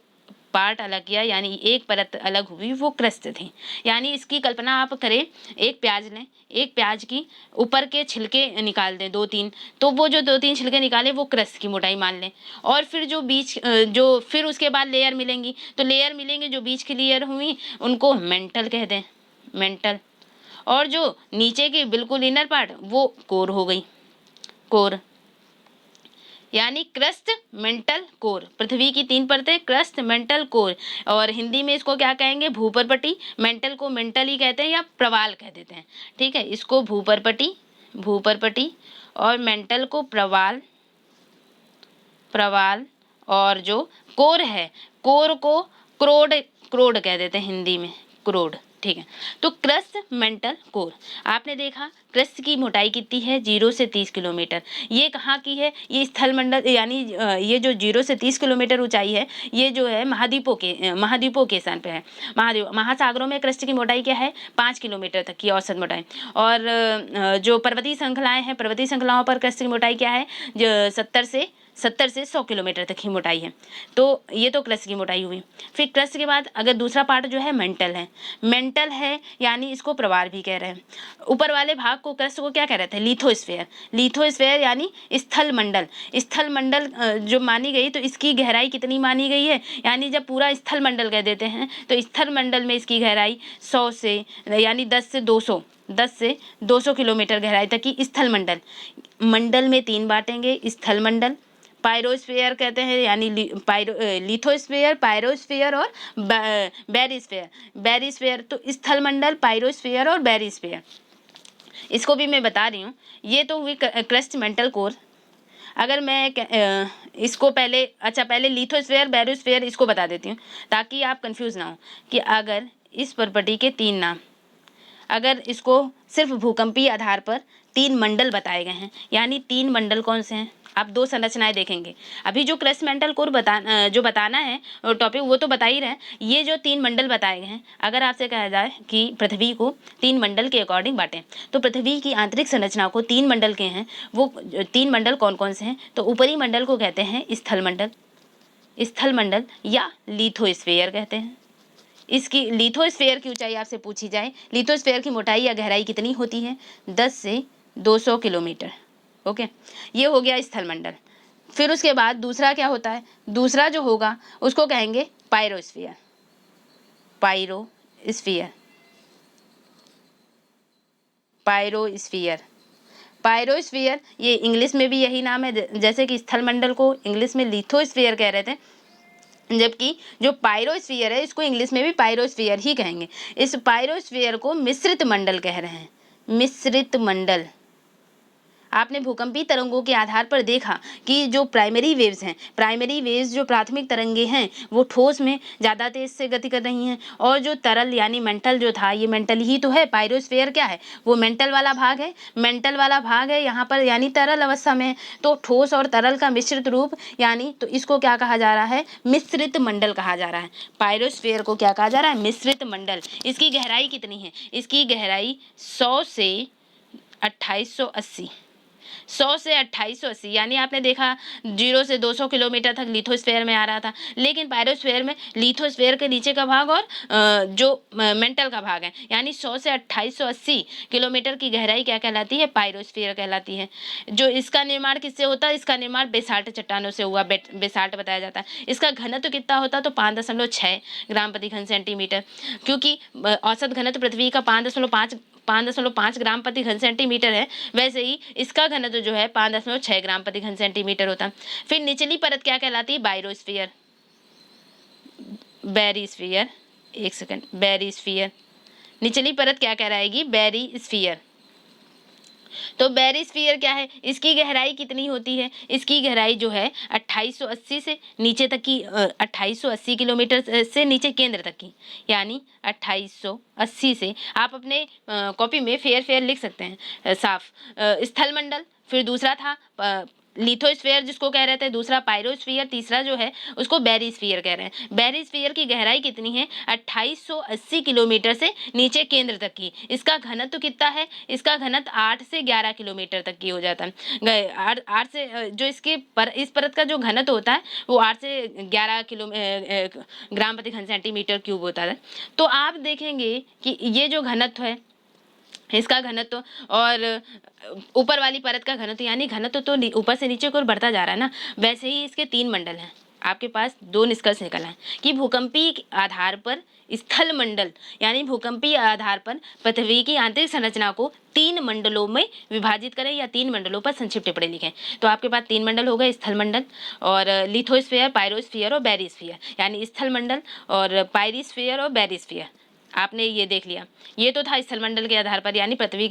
पार्ट अलग किया, यानी एक परत अलग हुई, वो क्रस्ट थी। यानी इसकी कल्पना आप करें, एक प्याज लें, एक प्याज की ऊपर के छिलके निकाल दें 2-3, तो वो जो 2-3 छिलके निकाले वो क्रस्ट की मोटाई मान लें। और फिर जो बीच जो फिर उसके बाद लेयर मिलेंगी, तो लेयर मिलेंगे जो बीच की लेयर हुई उनको मेंटल कह दें, मेंटल। और जो नीचे की बिल्कुल इनर पार्ट वो कोर हो गई, कोर, यानी क्रस्ट, मेंटल, कोर। पृथ्वी की 3 परतें, क्रस्ट, मेंटल, कोर। और हिंदी में इसको क्या कहेंगे, भूपर्वती। मेंटल को मेंटल ही कहते हैं या प्रवाल कह देते हैं, ठीक है। इसको भूपर्वती, भूपर्वती, और मेंटल को प्रवाल, प्रवाल। और जो कोर है, कोर को क्रोड, क्रोड कह देते हैं हिंदी में, क्रोड, ठीक है। तो क्रस्ट, मेंटल, कोर। आपने देखा क्रस्ट की मोटाई कितनी है, 0 से 30 किलोमीटर। ये कहाँ की है, ये स्थल मंडल, यानी ये जो 0 से 30 किलोमीटर ऊंचाई है, ये जो है महाद्वीपों के स्थान पे है। महासागरों में क्रस्ट की मोटाई क्या है, 5 किलोमीटर तक की औसत मोटाई। और जो पर्वतीय श्रृंखलाएं हैं, पर्वतीय श्रृंखलाओं पर क्रस्ट की मोटाई क्या है, जो 70 से 100 किलोमीटर तक की मोटाई है। तो ये तो क्रस्ट की मोटाई हुई। फिर क्रस्ट के बाद अगर दूसरा पार्ट जो है मेंटल है, मेंटल है यानी इसको प्रवाल भी कह रहे हैं। ऊपर वाले भाग को, क्रस्ट को क्या कह रहे थे, लिथोस्फीयर, लिथोस्फीयर यानी स्थल मंडल। स्थल मंडल जो मानी गई, तो इसकी गहराई कितनी मानी गई है, यानी जब पूरा स्थल मंडल कह देते हैं तो स्थल मंडल में इसकी गहराई 100 से यानी 10 से 200 किलोमीटर गहराई तक की स्थल मंडल। मंडल में 3 बांटेंगे, स्थल मंडल, पायरोस्फीयर कहते हैं, यानी लिथोस्फीयर, पायरोस्फीयर और बैरिस्फीयर। बैरिस्फीयर तो स्थल मंडल, पायरोस्फीयर और बैरिस्फीयर। इसको भी मैं बता रही हूँ, ये तो हुई क्रस्ट, मेंटल, कोर। अगर मैं इसको पहले लिथोस्फीयर, बैरिस्फीयर इसको बता देती हूँ ताकि आप कंफ्यूज ना हो कि अगर इस प्रॉपर्टी के 3 नाम, अगर इसको सिर्फ भूकंपीय आधार पर 3 मंडल बताए गए हैं, यानी 3 मंडल कौन से हैं, आप दो संरचनाएं देखेंगे। अभी जो क्रस्ट मेंटल कोर जो बताना है टॉपिक वो तो बता ही रहे हैं। ये जो 3 मंडल बताए गए हैं, अगर आपसे कहा जाए कि पृथ्वी को 3 मंडल के अकॉर्डिंग बांटें, तो पृथ्वी की आंतरिक संरचना को 3 मंडल के हैं। वो 3 मंडल कौन कौन से हैं? तो ऊपरी मंडल को कहते हैं स्थल मंडल या लिथोस्फीयर कहते हैं। इसकी लिथोस्फीयर की ऊंचाई आपसे पूछी जाए, लिथोस्फीयर की मोटाई या गहराई कितनी होती है? 10 से 200 किलोमीटर। ओके, ये हो गया स्थल मंडल। फिर उसके बाद दूसरा क्या होता है? दूसरा जो होगा उसको कहेंगे पायरोस्फीयर। पायरोस्फीयर पायरोस्फीयर पायरोस्फीयर ये इंग्लिश में भी यही नाम है, जैसे कि स्थल मंडल को इंग्लिश में लिथोस्फीयर कह रहे थे, जबकि जो पायरोस्फीयर है इसको इंग्लिश में भी पायरोस्फीयर ही कहेंगे। इस पायरोस्फीयर को मिश्रित मंडल कह रहे हैं। मिश्रित मंडल। आपने भूकंपीय तरंगों के आधार पर देखा कि जो प्राइमरी वेव्स हैं, प्राइमरी वेव्स जो प्राथमिक तरंगे हैं, वो ठोस में ज़्यादा तेज से गति कर रही हैं, और जो तरल यानी मेंटल जो था, ये मेंटल ही तो है। पायरोस्फीयर क्या है? वो मेंटल वाला भाग है। मेंटल वाला भाग है यहाँ पर, यानी तरल अवस्था में। तो ठोस और तरल का मिश्रित रूप, यानी तो इसको क्या कहा जा रहा है? मिश्रित मंडल कहा जा रहा है। पायरोस्फीयर को क्या कहा जा रहा है? मिश्रित मंडल। इसकी गहराई कितनी है? इसकी गहराई 100 से 2880 100 से 2880, यानी आपने देखा 0 से 200 किलोमीटर तक लिथोस्फीयर में आ रहा था, लेकिन पायरोस्फीयर में लिथोस्फीयर के नीचे का भाग और जो मेंटल का भाग है, यानी 100 से 2880 किलोमीटर की गहराई क्या कहलाती है? पायरोस्फीयर कहलाती है। जो इसका निर्माण किससे होता है? इसका निर्माण बेसाल्ट चट्टानों से हुआ, बेसाल्ट बताया जाता है। इसका घनत्व कितना होता है? तो 5.6 ग्राम प्रति घन सेंटीमीटर, क्योंकि औसत घनत्व पृथ्वी का 5.5 ग्राम प्रति घन सेंटीमीटर है, वैसे ही इसका घनत्व जो है 5.6 ग्राम प्रति घन सेंटीमीटर होता है। फिर निचली परत क्या कहलाती है? बायोस्फीयर। बैरीस्फीयर, एक सेकंड, बैरीस्फीयर। निचली परत क्या कहलाएगी? बैरीस्फीयर। तो बैरीस्फीयर क्या है? इसकी गहराई कितनी होती है? इसकी गहराई जो है 2880 से नीचे तक की, 2880 किलोमीटर से नीचे केंद्र तक की, यानी 2880 से आप अपने कॉपी में फेयर लिख सकते हैं साफ। स्थल मंडल, फिर दूसरा था लिथोस्फीयर जिसको कह रहे थे, दूसरा पायरोस्फीयर, तीसरा जो है उसको बैरीस्फीयर कह रहे हैं। बैरीस्फीयर की गहराई कितनी है? 2880 किलोमीटर से नीचे केंद्र तक की। इसका घनत्व कितना है? इसका घनत्व 8 से 11 किलोमीटर तक की हो जाता है। 8 से जो इस परत का जो घनत्व होता है वो 8 से 11 ग्राम प्रति घन सेंटीमीटर क्यूब होता है। तो आप देखेंगे कि ये जो घनत्व है, इसका घनत्व और ऊपर वाली परत का घनत्व, यानी घनत्व तो ऊपर से नीचे की ओर बढ़ता जा रहा है ना, वैसे ही इसके 3 मंडल हैं। आपके पास 2 निष्कर्ष निकल आए कि भूकंपीय आधार पर स्थल मंडल, यानी भूकंपीय आधार पर पृथ्वी की आंतरिक संरचना को 3 मंडलों में विभाजित करें या 3 मंडलों पर संक्षिप्त टिप्पणी लिखें। तो आपके पास 3 मंडल हो गए, स्थल मंडल और लिथोस्फीयर, पायरोस्फीयर और बैरीस्फीयर, यानी स्थल मंडल और पायरोस्फीयर और बैरीस्फीयर। आपने ये देख लिया। ये तो था स्थल मंडल के आधार पर, यानी पृथ्वी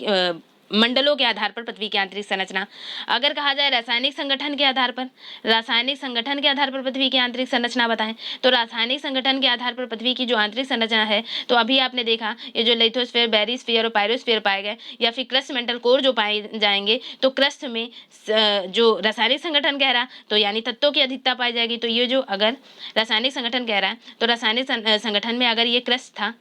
मंडलों के आधार पर पृथ्वी की आंतरिक संरचना। अगर कहा जाए रासायनिक संगठन के आधार पर, रासायनिक संगठन के आधार पर पृथ्वी की आंतरिक संरचना बताएं, तो रासायनिक संगठन के आधार पर पृथ्वी की जो आंतरिक संरचना है, तो अभी आपने देखा ये जो लिथोस्फीयर, बैरीस्फीयर और पायरोस्फीयर पाए गए, या फिर क्रस्ट मेंटल कोर जो पाए जाएंगे, तो क्रस्ट में जो रासायनिक संगठन कह रहा तो यानी तत्वों की अधिकता पाई जाएगी। तो ये जो अगर रासायनिक संगठन कह रहा है, तो रासायनिक संगठन में अगर ये क्रस्ट था,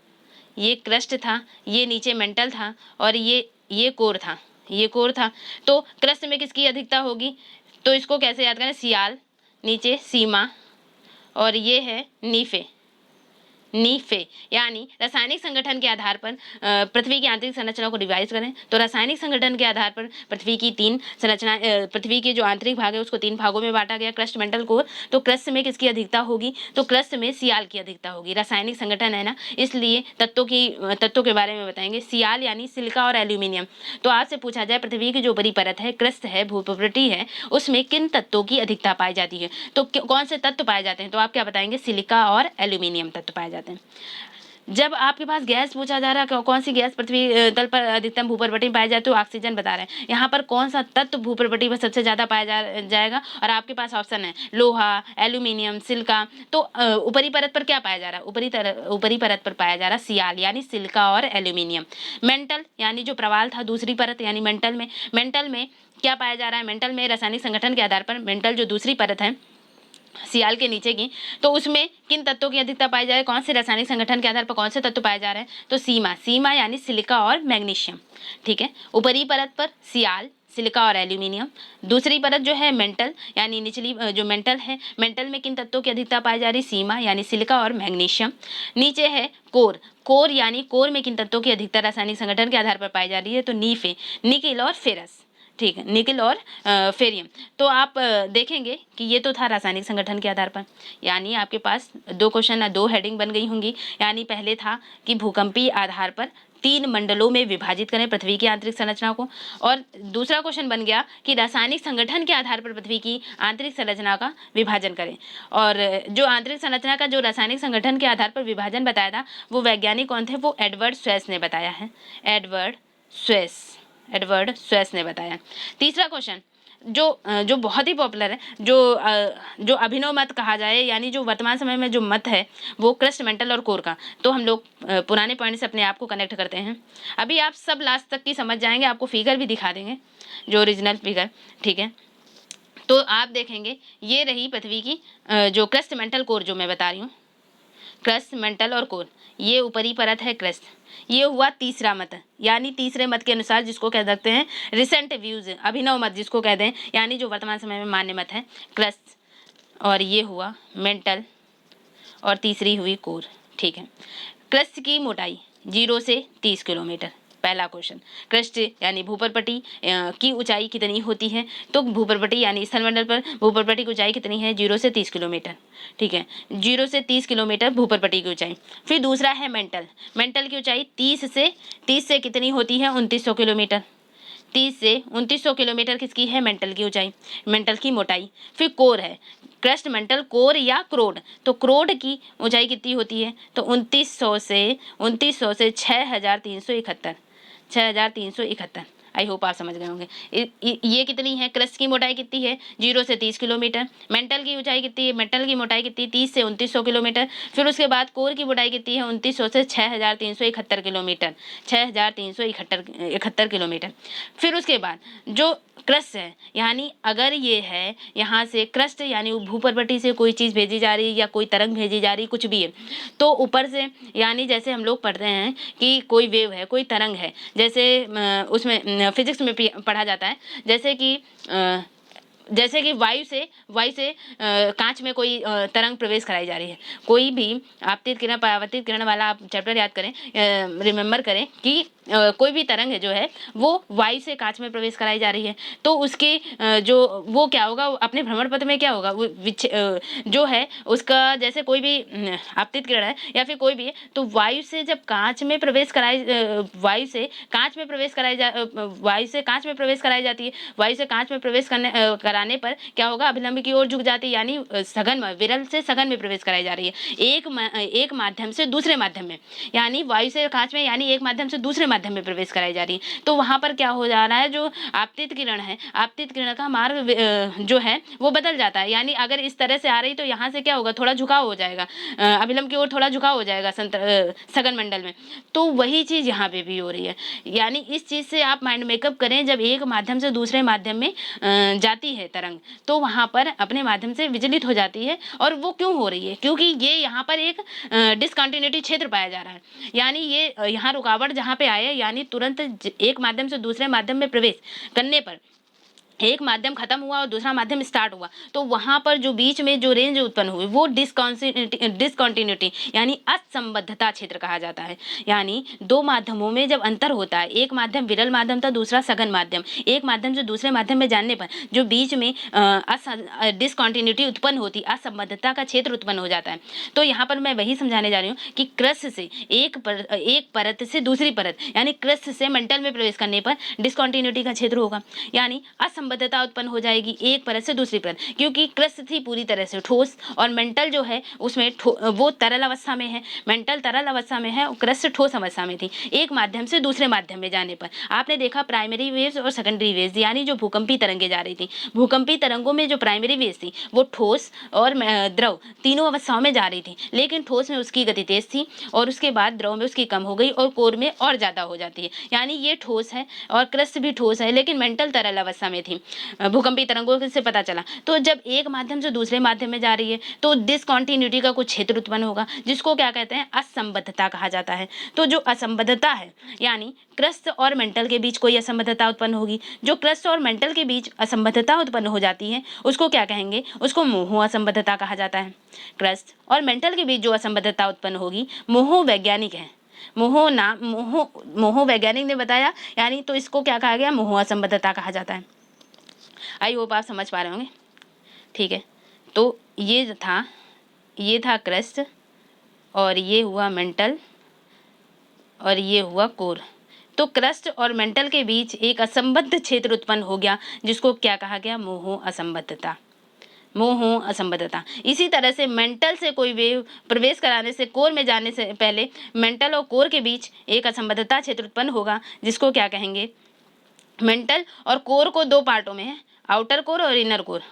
ये क्रस्ट था, ये नीचे मेंटल था और ये कोर था, ये कोर था, तो क्रस्ट में किसकी अधिकता होगी? तो इसको कैसे याद करें? सियाल, नीचे सीमा, और ये है नीफे। यानी रासायनिक संगठन के आधार पर पृथ्वी की आंतरिक संरचना को डिवाइड करें, तो रासायनिक संगठन के आधार पर पृथ्वी की 3 संरचना, पृथ्वी के जो आंतरिक भाग है उसको 3 भागों में बांटा गया, क्रस्ट, मेंटल, कोर। तो क्रस्ट में किसकी अधिकता होगी? तो क्रस्ट में सियाल की अधिकता होगी। रासायनिक संगठन है ना, इसलिए तत्वों के बारे में बताएंगे। सियाल यानी सिलिका और एल्यूमिनियम। तो आपसे पूछा जाए पृथ्वी की जो बड़ी परत है, क्रस्ट है, भूप्रवृत्ति है, उसमें किन तत्वों की अधिकता पाई जाती है? तो कौन से तत्व पाए जाते हैं? तो आप क्या बताएंगे? सिलिका और एल्यूमिनियम तत्व पाए जाते हैं। जब आपके पास गैस पूछा जा रहा है, कौन सी गैस पृथ्वी तल पर अधिकतम भूपर्वटी में पाई जाती है, तो ऑक्सीजन बता रहे हैं। यहाँ पर कौन सा तत्व भूपर्वटी पर सबसे ज़्यादा पाया जाएगा, और आपके पास ऑप्शन है लोहा, एल्यूमिनियम, सिलिका। तो ऊपरी परत पर क्या पाया जा रहा है, ऊपरी परत पर पाया जा रहा है सियाल यानी सिलिका और एल्यूमिनियम। मेंटल यानी जो प्रवाल था दूसरी परत यानी मेंटल में क्या पाया जा रहा है, मेंटल में रासायनिक संगठन के आधार पर मेंटल जो दूसरी परत है सियाल के नीचे की, तो उसमें किन तत्वों की अधिकता पाई जा रही है, कौन से रासायनिक संगठन के आधार पर कौन से तत्व पाए जा रहे हैं, तो सीमा यानी सिलिका और मैग्नीशियम। ठीक है, ऊपरी परत पर सियाल, सिलिका और एल्यूमिनियम। दूसरी परत जो है मेंटल यानी निचली जो मेंटल है, मेंटल में किन तत्वों की अधिकता पाई जा रही, सीमा यानी सिलिका और मैग्नीशियम। नीचे है कोर यानी कोर में किन तत्वों की अधिकता रासायनिक संगठन के आधार पर पाई जा रही है, तो निकिल और फेरस। ठीक है, निकिल और फेरियम। तो आप देखेंगे कि ये तो था रासायनिक संगठन के आधार पर, यानी आपके पास 2 क्वेश्चन 2 हेडिंग बन गई होंगी। यानी पहले था कि भूकंपीय आधार पर 3 मंडलों में विभाजित करें पृथ्वी की आंतरिक संरचना को, और दूसरा क्वेश्चन बन गया कि रासायनिक संगठन के आधार पर पृथ्वी की आंतरिक संरचना का विभाजन करें। और जो आंतरिक संरचना का जो रासायनिक संगठन के आधार पर विभाजन बताया था वो वैज्ञानिक कौन थे, वो एडवर्ड स्वेस ने बताया है, एडवर्ड स्वेस ने बताया। तीसरा क्वेश्चन जो बहुत ही पॉपुलर है, जो अभिनव मत कहा जाए, यानी जो वर्तमान समय में जो मत है वो क्रस्ट, मेंटल और कोर का। तो हम लोग पुराने पॉइंट से अपने आप को कनेक्ट करते हैं। अभी आप सब लास्ट तक की समझ जाएंगे, आपको फिगर भी दिखा देंगे जो ओरिजिनल फिगर। ठीक है, तो आप देखेंगे ये रही पृथ्वी की जो क्रस्ट, मेंटल, कोर जो मैं बता रही हूँ, क्रस्ट, मेंटल और कोर, ये ऊपरी परत है क्रस्ट। ये हुआ तीसरा मत, यानी तीसरे मत के अनुसार जिसको कह सकते हैं रिसेंट व्यूज, अभिनव मत जिसको कह दें, यानी जो वर्तमान समय में मान्य मत है क्रस्ट, और ये हुआ मेंटल, और तीसरी हुई कोर। ठीक है, क्रस्ट की मोटाई 0 से 30 किलोमीटर। पहला क्वेश्चन, क्रस्ट यानी भूपर्वटी की ऊंचाई कितनी होती है, तो भूपर्वटी यानी स्थलमंडल पर भूपर्वटी की ऊंचाई कितनी है, 0 से 30 किलोमीटर। ठीक है, 0 से 30 किलोमीटर भूपर्वटी की ऊंचाई। फिर दूसरा है मेंटल की ऊंचाई 30 से कितनी होती है, 2900 किलोमीटर। 30 से 2900 किलोमीटर किसकी है, मेंटल की ऊंचाई, मेंटल की मोटाई। फिर कोर है, क्रस्ट, मेंटल, कोर या क्रोड, तो क्रोड की ऊंचाई कितनी होती है, तो 2900 से 6371। आई होप आप समझ गए होंगे। ये कितनी है, क्रस्ट की मोटाई कितनी है, 0 से 30 किलोमीटर। मेंटल की ऊंचाई कितनी है, मेंटल की मोटाई कितनी, 30 से 2900 किलोमीटर। फिर उसके बाद कोर की मोटाई कितनी है, 2900 से 6371 किलोमीटर, 6371 किलोमीटर। फिर उसके बाद जो क्रस्ट है, यानी अगर ये है यहाँ से क्रस्ट यानी भूपर्वटी से कोई चीज़ भेजी जा रही है या कोई तरंग भेजी जा रही, कुछ भी है, तो ऊपर से यानी जैसे हम लोग पढ़ते हैं कि कोई वेव है, कोई तरंग है, जैसे उसमें फिजिक्स में पढ़ा जाता है, जैसे कि वायु से कांच में कोई तरंग प्रवेश कराई जा रही है। कोई भी आपतित किरण, परावर्तित किरण वाला आप चैप्टर याद करें, रिमेंबर करें कि कोई भी तरंग है जो है वो वायु से कांच में प्रवेश कराई जा रही है, तो उसके जो वो क्या होगा, अपने भ्रमण पथ में क्या होगा, वो जो है उसका, जैसे कोई भी आपतित किरण है या फिर कोई भी है, तो वायु से जब कांच में प्रवेश कराई, वायु से कांच में प्रवेश कराई जाती है। वायु से कांच में प्रवेश कराने पर क्या होगा, अभिलंब की ओर झुक जाती है, यानी सघन, विरल से सघन में प्रवेश कराई जा रही है, एक माध्यम से दूसरे माध्यम में, यानी वायु से कांच में, यानी एक माध्यम से दूसरे माध्यम में प्रवेश कराई जा रही है। तो वहां पर क्या हो जा रहा है, जो आपतित किरण है, आपतित किरण का मार्ग जो है वो बदल जाता है, यानी अगर इस तरह से आ रही तो यहाँ से क्या होगा, थोड़ा झुकाव हो जाएगा, अभिलंब की ओर थोड़ा झुकाव हो जाएगा सघन मंडल में। तो वही चीज यहाँ पे भी हो रही है, यानी इस चीज से आप माइंड मेकअप करें, जब एक माध्यम से दूसरे माध्यम में जाती है तरंग, तो वहां पर अपने माध्यम से विचलित हो जाती है। और वो क्यों हो रही है, क्योंकि ये यहाँ पर एक डिसकंटिन्यूटी क्षेत्र पाया जा रहा है, यानी ये यहाँ रुकावट जहाँ पे आए, यानी तुरंत एक माध्यम से दूसरे माध्यम में प्रवेश करने पर एक माध्यम खत्म हुआ और दूसरा माध्यम स्टार्ट हुआ, तो वहां पर जो बीच में जो रेंज उत्पन्न हुई वो डिसकंटिन्यूटी यानी असंबद्धता क्षेत्र कहा जाता है। यानी दो माध्यमों में जब अंतर होता है, एक माध्यम विरल माध्यम था, दूसरा सघन माध्यम, एक माध्यम से दूसरे माध्यम में जाने पर जो बीच में डिसकंटिन्यूटी उत्पन्न होती, असंबद्धता का क्षेत्र उत्पन्न हो जाता है। तो यहाँ पर मैं वही समझाने जा रही हूँ कि क्रस्ट से एक परत से दूसरी परत, यानी क्रस्ट से मेंटल में प्रवेश करने पर डिसकंटिन्यूटी का क्षेत्र होगा, यानी असंबद्धता असंबद्धता उत्पन्न हो जाएगी एक परत से दूसरी परत, क्योंकि क्रस्ट थी पूरी तरह से ठोस और मेंटल जो है उसमें वो तरल अवस्था में है, मेंटल तरल अवस्था में है और क्रस्ट ठोस अवस्था में थी। एक माध्यम से दूसरे माध्यम में जाने पर आपने देखा प्राइमरी वेव्स और सेकेंडरी वेव्स, यानी जो भूकंपी तरंगे जा रही थी, भूकंपी तरंगों में जो प्राइमरी वेव्स थी वो ठोस और द्रव तीनों अवस्थाओं में जा रही थी, लेकिन ठोस में उसकी गति तेज थी और उसके बाद द्रव में उसकी कम हो गई और कोर में और ज़्यादा हो जाती है। यानी ये ठोस है और क्रस्ट भी ठोस है, लेकिन मेंटल तरल अवस्था में थी। भूकंपी तरंगों से पता चला। तो जब एक माध्यम से दूसरे माध्यम में जा रही है तो डिसकंटिन्यूटी का कुछ क्षेत्र उत्पन्न होगा, जिसको क्या कहते हैं, असंबद्धता कहा जाता है। तो जो असंबद्धता है, यानी क्रस्ट और मेंटल के बीच कोई असंबद्धता उत्पन्न होगी, जो क्रस्ट और मेंटल के बीच असंबद्धता उत्पन्न हो जाती है उसको क्या कहेंगे, उसको मोहो असंबद्धता कहा जाता है। क्रस्ट और मेंटल के बीच जो असंबद्धता उत्पन्न होगी, मोहो वैज्ञानिक है, मोहो वैज्ञानिक ने बताया, यानी तो इसको क्या कहा गया, मोहो असंबद्धता कहा जाता है। आई होप आप समझ पा रहे होंगे। ठीक है, तो ये था क्रस्ट और ये हुआ मेंटल और ये हुआ कोर। तो क्रस्ट और मेंटल के बीच एक असंबद्ध क्षेत्र उत्पन्न हो गया, जिसको क्या कहा गया, मोहो असंबद्धता। मोहो असंबद्धता। इसी तरह से मेंटल से कोई वेव प्रवेश कराने से कोर में जाने से पहले मेंटल और कोर के बीच एक असंबद्धता क्षेत्र उत्पन्न होगा, जिसको क्या कहेंगे, मेंटल और कोर को दो पार्टों में है, आउटर कोर और इनर कोर।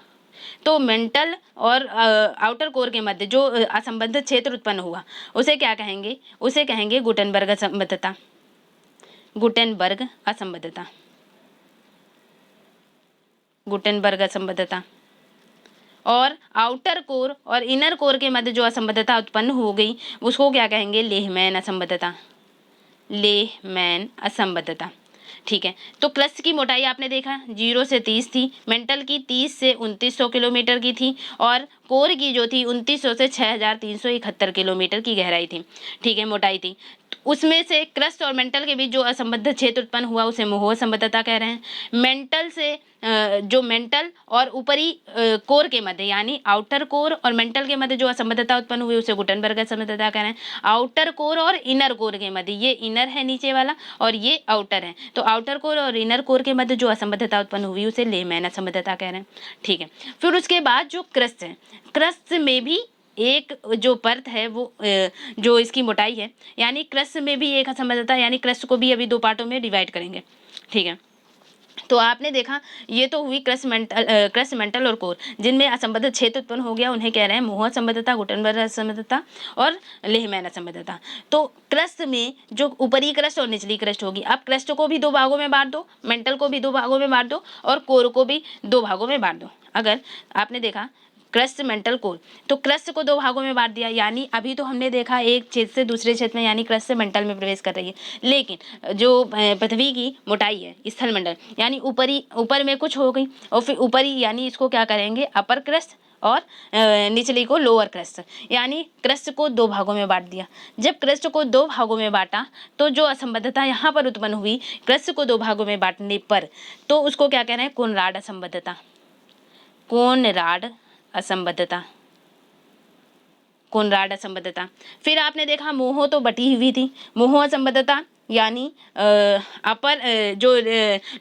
तो मेंटल और आउटर कोर के मध्य जो असंबद्ध क्षेत्र उत्पन्न हुआ उसे क्या कहेंगे, उसे कहेंगे गुटेनबर्ग असंबद्धता। गुटेनबर्ग असंबद्धता, गुटेनबर्ग असंबद्धता। और आउटर कोर और इनर कोर के मध्य जो असंबद्धता उत्पन्न हो गई उसको क्या कहेंगे, लेहमैन असंबद्धता। लेहमैन असंबद्धता। ठीक है, तो क्रस्ट की मोटाई आपने देखा 0 से 30 थी, मेंटल की 30 से 2900 किलोमीटर की थी और कोर की जो थी 2900 से 6371 किलोमीटर की गहराई थी। ठीक है, मोटाई थी। उसमें से क्रस्ट और मेंटल के बीच जो असंबद्ध क्षेत्र उत्पन्न हुआ उसे मोहो असंबद्धता कह रहे हैं। मेंटल से जो मेंटल और ऊपरी कोर के मध्य, यानी आउटर कोर और मेंटल के मध्य जो असंबद्धता उत्पन्न हुई उसे गुटेनबर्ग असंबद्धता कह रहे हैं। आउटर कोर और इनर कोर के मध्य, ये इनर है नीचे वाला और ये आउटर है, तो आउटर कोर और इनर कोर के मध्य जो असंबद्धता उत्पन्न हुई उसे लेहमैन असंबद्धता कह रहे हैं। ठीक है, फिर उसके बाद जो क्रस्ट है, क्रस्ट में भी एक जो परत है वो जो इसकी मोटाई है, यानी क्रस्ट में भी एक असंबद्धता, यानी क्रस्ट को भी अभी दो पार्टों में डिवाइड करेंगे। ठीक है, तो आपने देखा ये तो हुई क्रस्ट मेंटल और कोर, जिनमें असंबद्ध क्षेत्र उत्पन्न हो गया, उन्हें कह रहे हैं मोहो असंबद्धता, गुटेनबर्ग असंबद्धता और लेहमैन असंबद्धता। तो क्रस्ट में जो ऊपरी क्रस्ट और निचली क्रस्ट होगी, अब क्रस्ट को भी दो भागों में बांट दो, मेंटल को भी दो भागों में बांट दो और कोर को भी दो भागों में बांट दो। अगर आपने देखा क्रस्ट मेंटल कोर, तो क्रस्ट को दो भागों में बांट दिया, यानी अभी तो हमने देखा एक क्षेत्र से दूसरे क्षेत्र में, यानी क्रस्ट से मेंटल में प्रवेश कर रही है, लेकिन जो पृथ्वी की मोटाई है स्थल मंडल, यानी ऊपर में कुछ हो गई और फिर ऊपरी, यानी इसको क्या करेंगे, अपर क्रस्ट और निचली को लोअर क्रस्ट, यानी क्रस्ट को दो भागों में बांट दिया। जब क्रस्ट को दो भागों में बांटा तो जो असंबद्धता यहाँ पर उत्पन्न हुई क्रस्ट को दो भागों में बांटने पर, तो उसको क्या कह रहे हैं, कोनराड असंबद्धता। कोनराड असंबद्धता, कोनराड असंबद्धता। फिर आपने देखा मोहो तो बटी हुई थी, मोहो असंबद्धता यानी अपर जो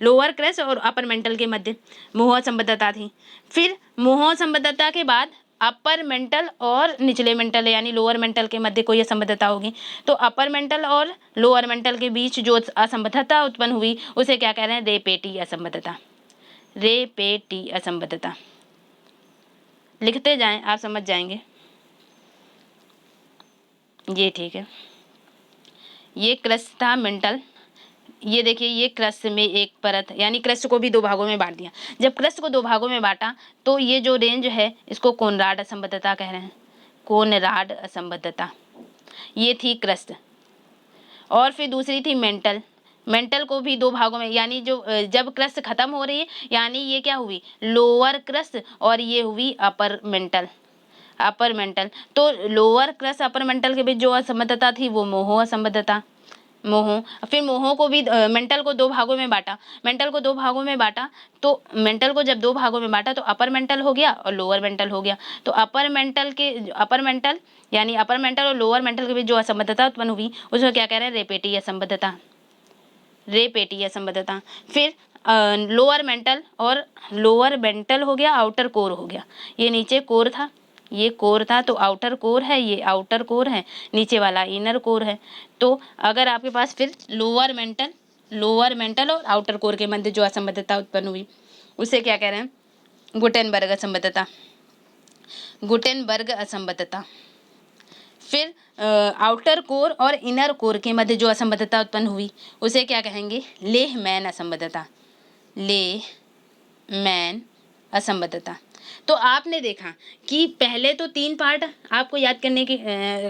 लोअर क्रस्ट और अपर मेंटल के मध्य मोहो असंबद्धता थी। फिर मोहो असंबद्धता के बाद अपर मेंटल और निचले मेंटल यानी लोअर मेंटल के मध्य कोई असंबद्धता होगी, तो अपर मेंटल और लोअर मेंटल के बीच जो असंबद्धता उत्पन्न हुई उसे क्या कह रहे हैं, रेपेटी असंबद्धता। रेपेटी असंबद्धता। लिखते जाएं, आप समझ जाएंगे। ये ठीक है, ये क्रस्ट था मेंटल, ये देखिए ये क्रस्ट में एक परत, यानी क्रस्ट को भी दो भागों में बांट दिया। जब क्रस्ट को दो भागों में बांटा तो ये जो रेंज है इसको कोनराड असंबद्धता कह रहे हैं। कोनराड असंबद्धता, ये थी क्रस्ट। और फिर दूसरी थी मेंटल, मेंटल को भी दो भागों में, यानी जो जब क्रस्ट खत्म हो रही है, यानी ये क्या हुई, लोअर क्रस्ट और ये हुई अपर मेंटल। अपर मेंटल, तो लोअर क्रस्ट अपर मेंटल के बीच जो असंबद्धता थी वो मोहो असंबद्धता। मोहो, फिर मोहो को भी मेंटल को दो भागों में बांटा, मेंटल को दो भागों में बांटा, तो मेंटल को जब दो भागों में बांटा तो अपर मेंटल हो गया और लोअर मेंटल हो गया। तो अपर मेंटल यानी अपर मेंटल और लोअर मेंटल के बीच जो असंबद्धता उत्पन्न हुई उसको क्या कह रहे हैं, रेपेटी असंबद्धता। रेपेटी असंबद्धता। फिर लोअर मेंटल हो गया, आउटर कोर हो गया। ये नीचे कोर था, ये कोर था, तो आउटर कोर है, ये आउटर कोर है, नीचे वाला इनर कोर है। तो अगर आपके पास फिर लोअर मेंटल और आउटर कोर के मध्य जो असंबद्धता उत्पन्न हुई उसे क्या कह रहे हैं? गुटेनबर्ग असंबद्धता। फिर आउटर कोर और इनर कोर के मध्य जो असंबद्धता उत्पन्न हुई उसे क्या कहेंगे? लेहमैन असंबद्धता। तो आपने देखा कि पहले तो 3 पार्ट आपको याद करने की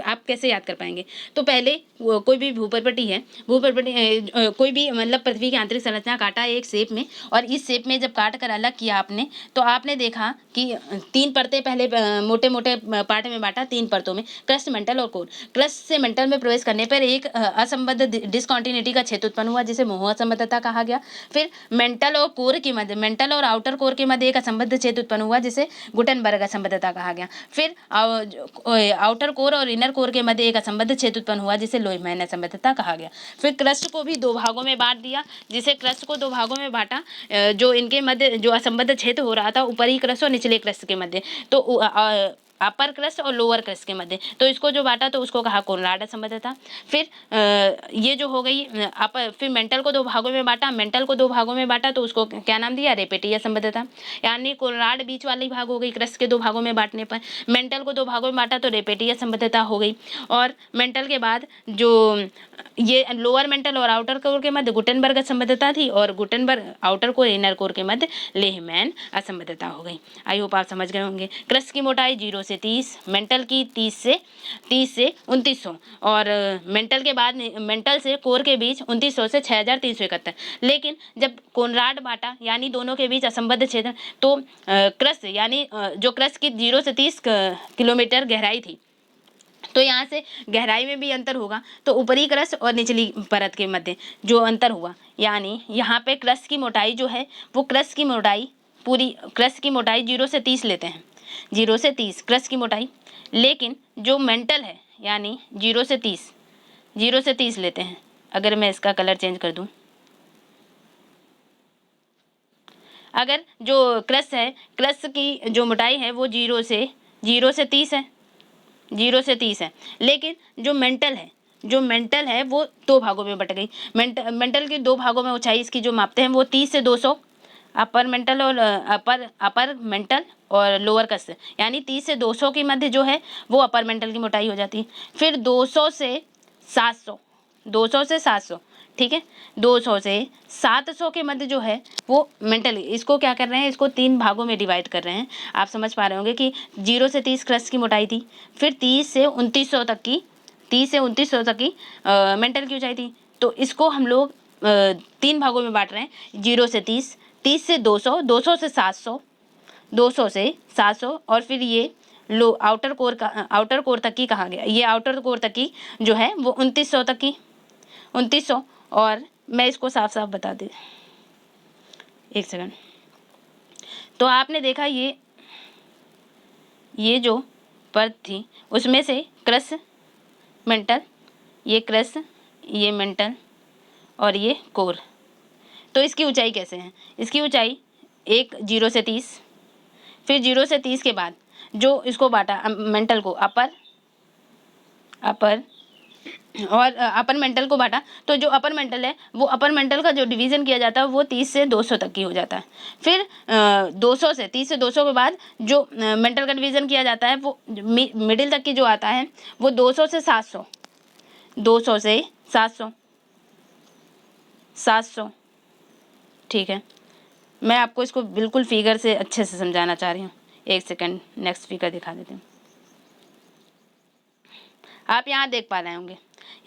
आप कैसे याद कर पाएंगे? तो पहले कोई भी भूप्रपटी है, कोई भी मतलब पृथ्वी की आंतरिक संरचना काटा एक शेप में, और इस शेप में जब काट कर अलग किया आपने, तो आपने देखा कि 3 परतें पहले मोटे मोटे पार्ट में बांटा, 3 परतों में, क्रस्ट, मेंटल और कोर। क्रस्ट से मेंटल में प्रवेश करने पर एक असंबद्ध डिसकंटिन्यूटी का क्षेत्र उत्पन्न हुआ जिसे मोह असंबद्धता कहा गया। फिर मेंटल और आउटर कोर के मध्य एक असंबद्ध क्षेत्र उत्पन्न हुआ जिसे गुटेनबर्ग असंबद्धता कहा गया। फिर आउटर कोर और इनर कोर के मध्य एक असंबद्ध क्षेत्र उत्पन्न हुआ जिसे लेहमैन असंबद्धता कहा गया। फिर क्रस्ट को भी 2 भागों में बांट दिया, जिसे क्रस्ट को 2 भागों में बांटा, जो इनके मध्य जो असंबद्ध क्षेत्र हो रहा था ऊपरी क्रस्ट और निचले क्रस्ट के मध्य, तो अपर क्रस्ट और लोअर क्रस्ट के मध्य, तो इसको जो बांटा तो उसको कहा कोनराड असंबद्धता। फिर ये जो हो गई फिर मेंटल को 2 भागों में बांटा तो उसको क्या नाम दिया? रेपेटी असंबद्धता। यानी कोनराड बीच वाली भाग हो गई क्रस्ट के 2 भागों में बांटने पर, मेंटल को 2 भागों में बांटा तो रेपेटी असंबद्धता हो गई। और मेंटल के बाद जो ये लोअर मेंटल और आउटर कोर के मध्य गुटेनबर्ग असंबद्धता थी, और Gutenberg outer core inner core के मध्य लेहमैन असंबद्धता हो गई। आई होप आप समझ गए होंगे। क्रस्ट की मोटाई 0 से 30, मेंटल की 30 से 2900, और मेंटल से कोर के बीच 2900 से 6371। लेकिन जब कोनराड बांटा यानी दोनों के बीच असंबद्ध क्षेत्र, तो क्रस्ट यानी जो क्रस्ट की 0 से 30 किलोमीटर गहराई थी, तो यहाँ से गहराई में भी अंतर होगा, तो ऊपरी क्रस्ट और निचली परत के मध्य जो अंतर हुआ, यानी यहाँ पे क्रस्ट की मोटाई जो है वो क्रस्ट की मोटाई 0 से 30 लेते हैं, 0 से 30 क्रस्ट की मोटाई। लेकिन जो मेंटल है यानी 0 से 30 लेते हैं। अगर मैं इसका कलर चेंज कर दूं, अगर जो क्रस्ट की जो मोटाई है वो 0 से 30 है, 0 से 30 है। लेकिन जो मेंटल है वो 2 भागों में बट गई। मेंटल के 2 भागों में ऊंचाई इसकी जो मापते हैं वो 30 से 200, अपर मेंटल और लोअर क्रस्ट, यानी 30 से 200 के मध्य जो है वो अपर मेंटल की मोटाई हो जाती है। फिर 200 से 700, ठीक है, 200 से 700 के मध्य जो है वो मेंटल। इसको क्या कर रहे हैं? इसको 3 भागों में डिवाइड कर रहे हैं। आप समझ पा रहे होंगे कि 0 से 30 क्रस्ट की मोटाई थी, फिर 30 से 2900 तक की मेंटल की ऊंचाई थी। तो इसको हम लोग 3 भागों में बांट रहे हैं, 0 से 30, 30 से 200, 200 से 700, और फिर ये आउटर कोर तक की कहा गया। ये आउटर कोर तक की जो है वो 2900 तक की, 2900। और मैं इसको साफ साफ बता दे, एक सेकंड। तो आपने देखा ये जो परत थी उसमें से क्रस्ट, मेंटल, ये क्रस्ट, ये मेंटल और ये कोर। तो इसकी ऊंचाई कैसे है? इसकी ऊंचाई 0 से 30, फिर 0 से 30 के बाद जो इसको बांटा मेंटल को अपर और अपर मेंटल को बांटा, तो जो अपर मेंटल है वो अपर मेंटल का जो डिवीज़न किया जाता है वो 30 से 200 तक की हो जाता है। फिर 200 से 30 से 200 के बाद जो मेंटल का डिवीज़न किया जाता है वो मिडिल तक की जो आता है वो 200 से 700, ठीक है। मैं आपको इसको बिल्कुल फिगर से अच्छे से समझाना चाह रही हूँ। एक सेकंड, नेक्स्ट फिगर दिखा देती हूँ। आप यहाँ देख पा रहे होंगे,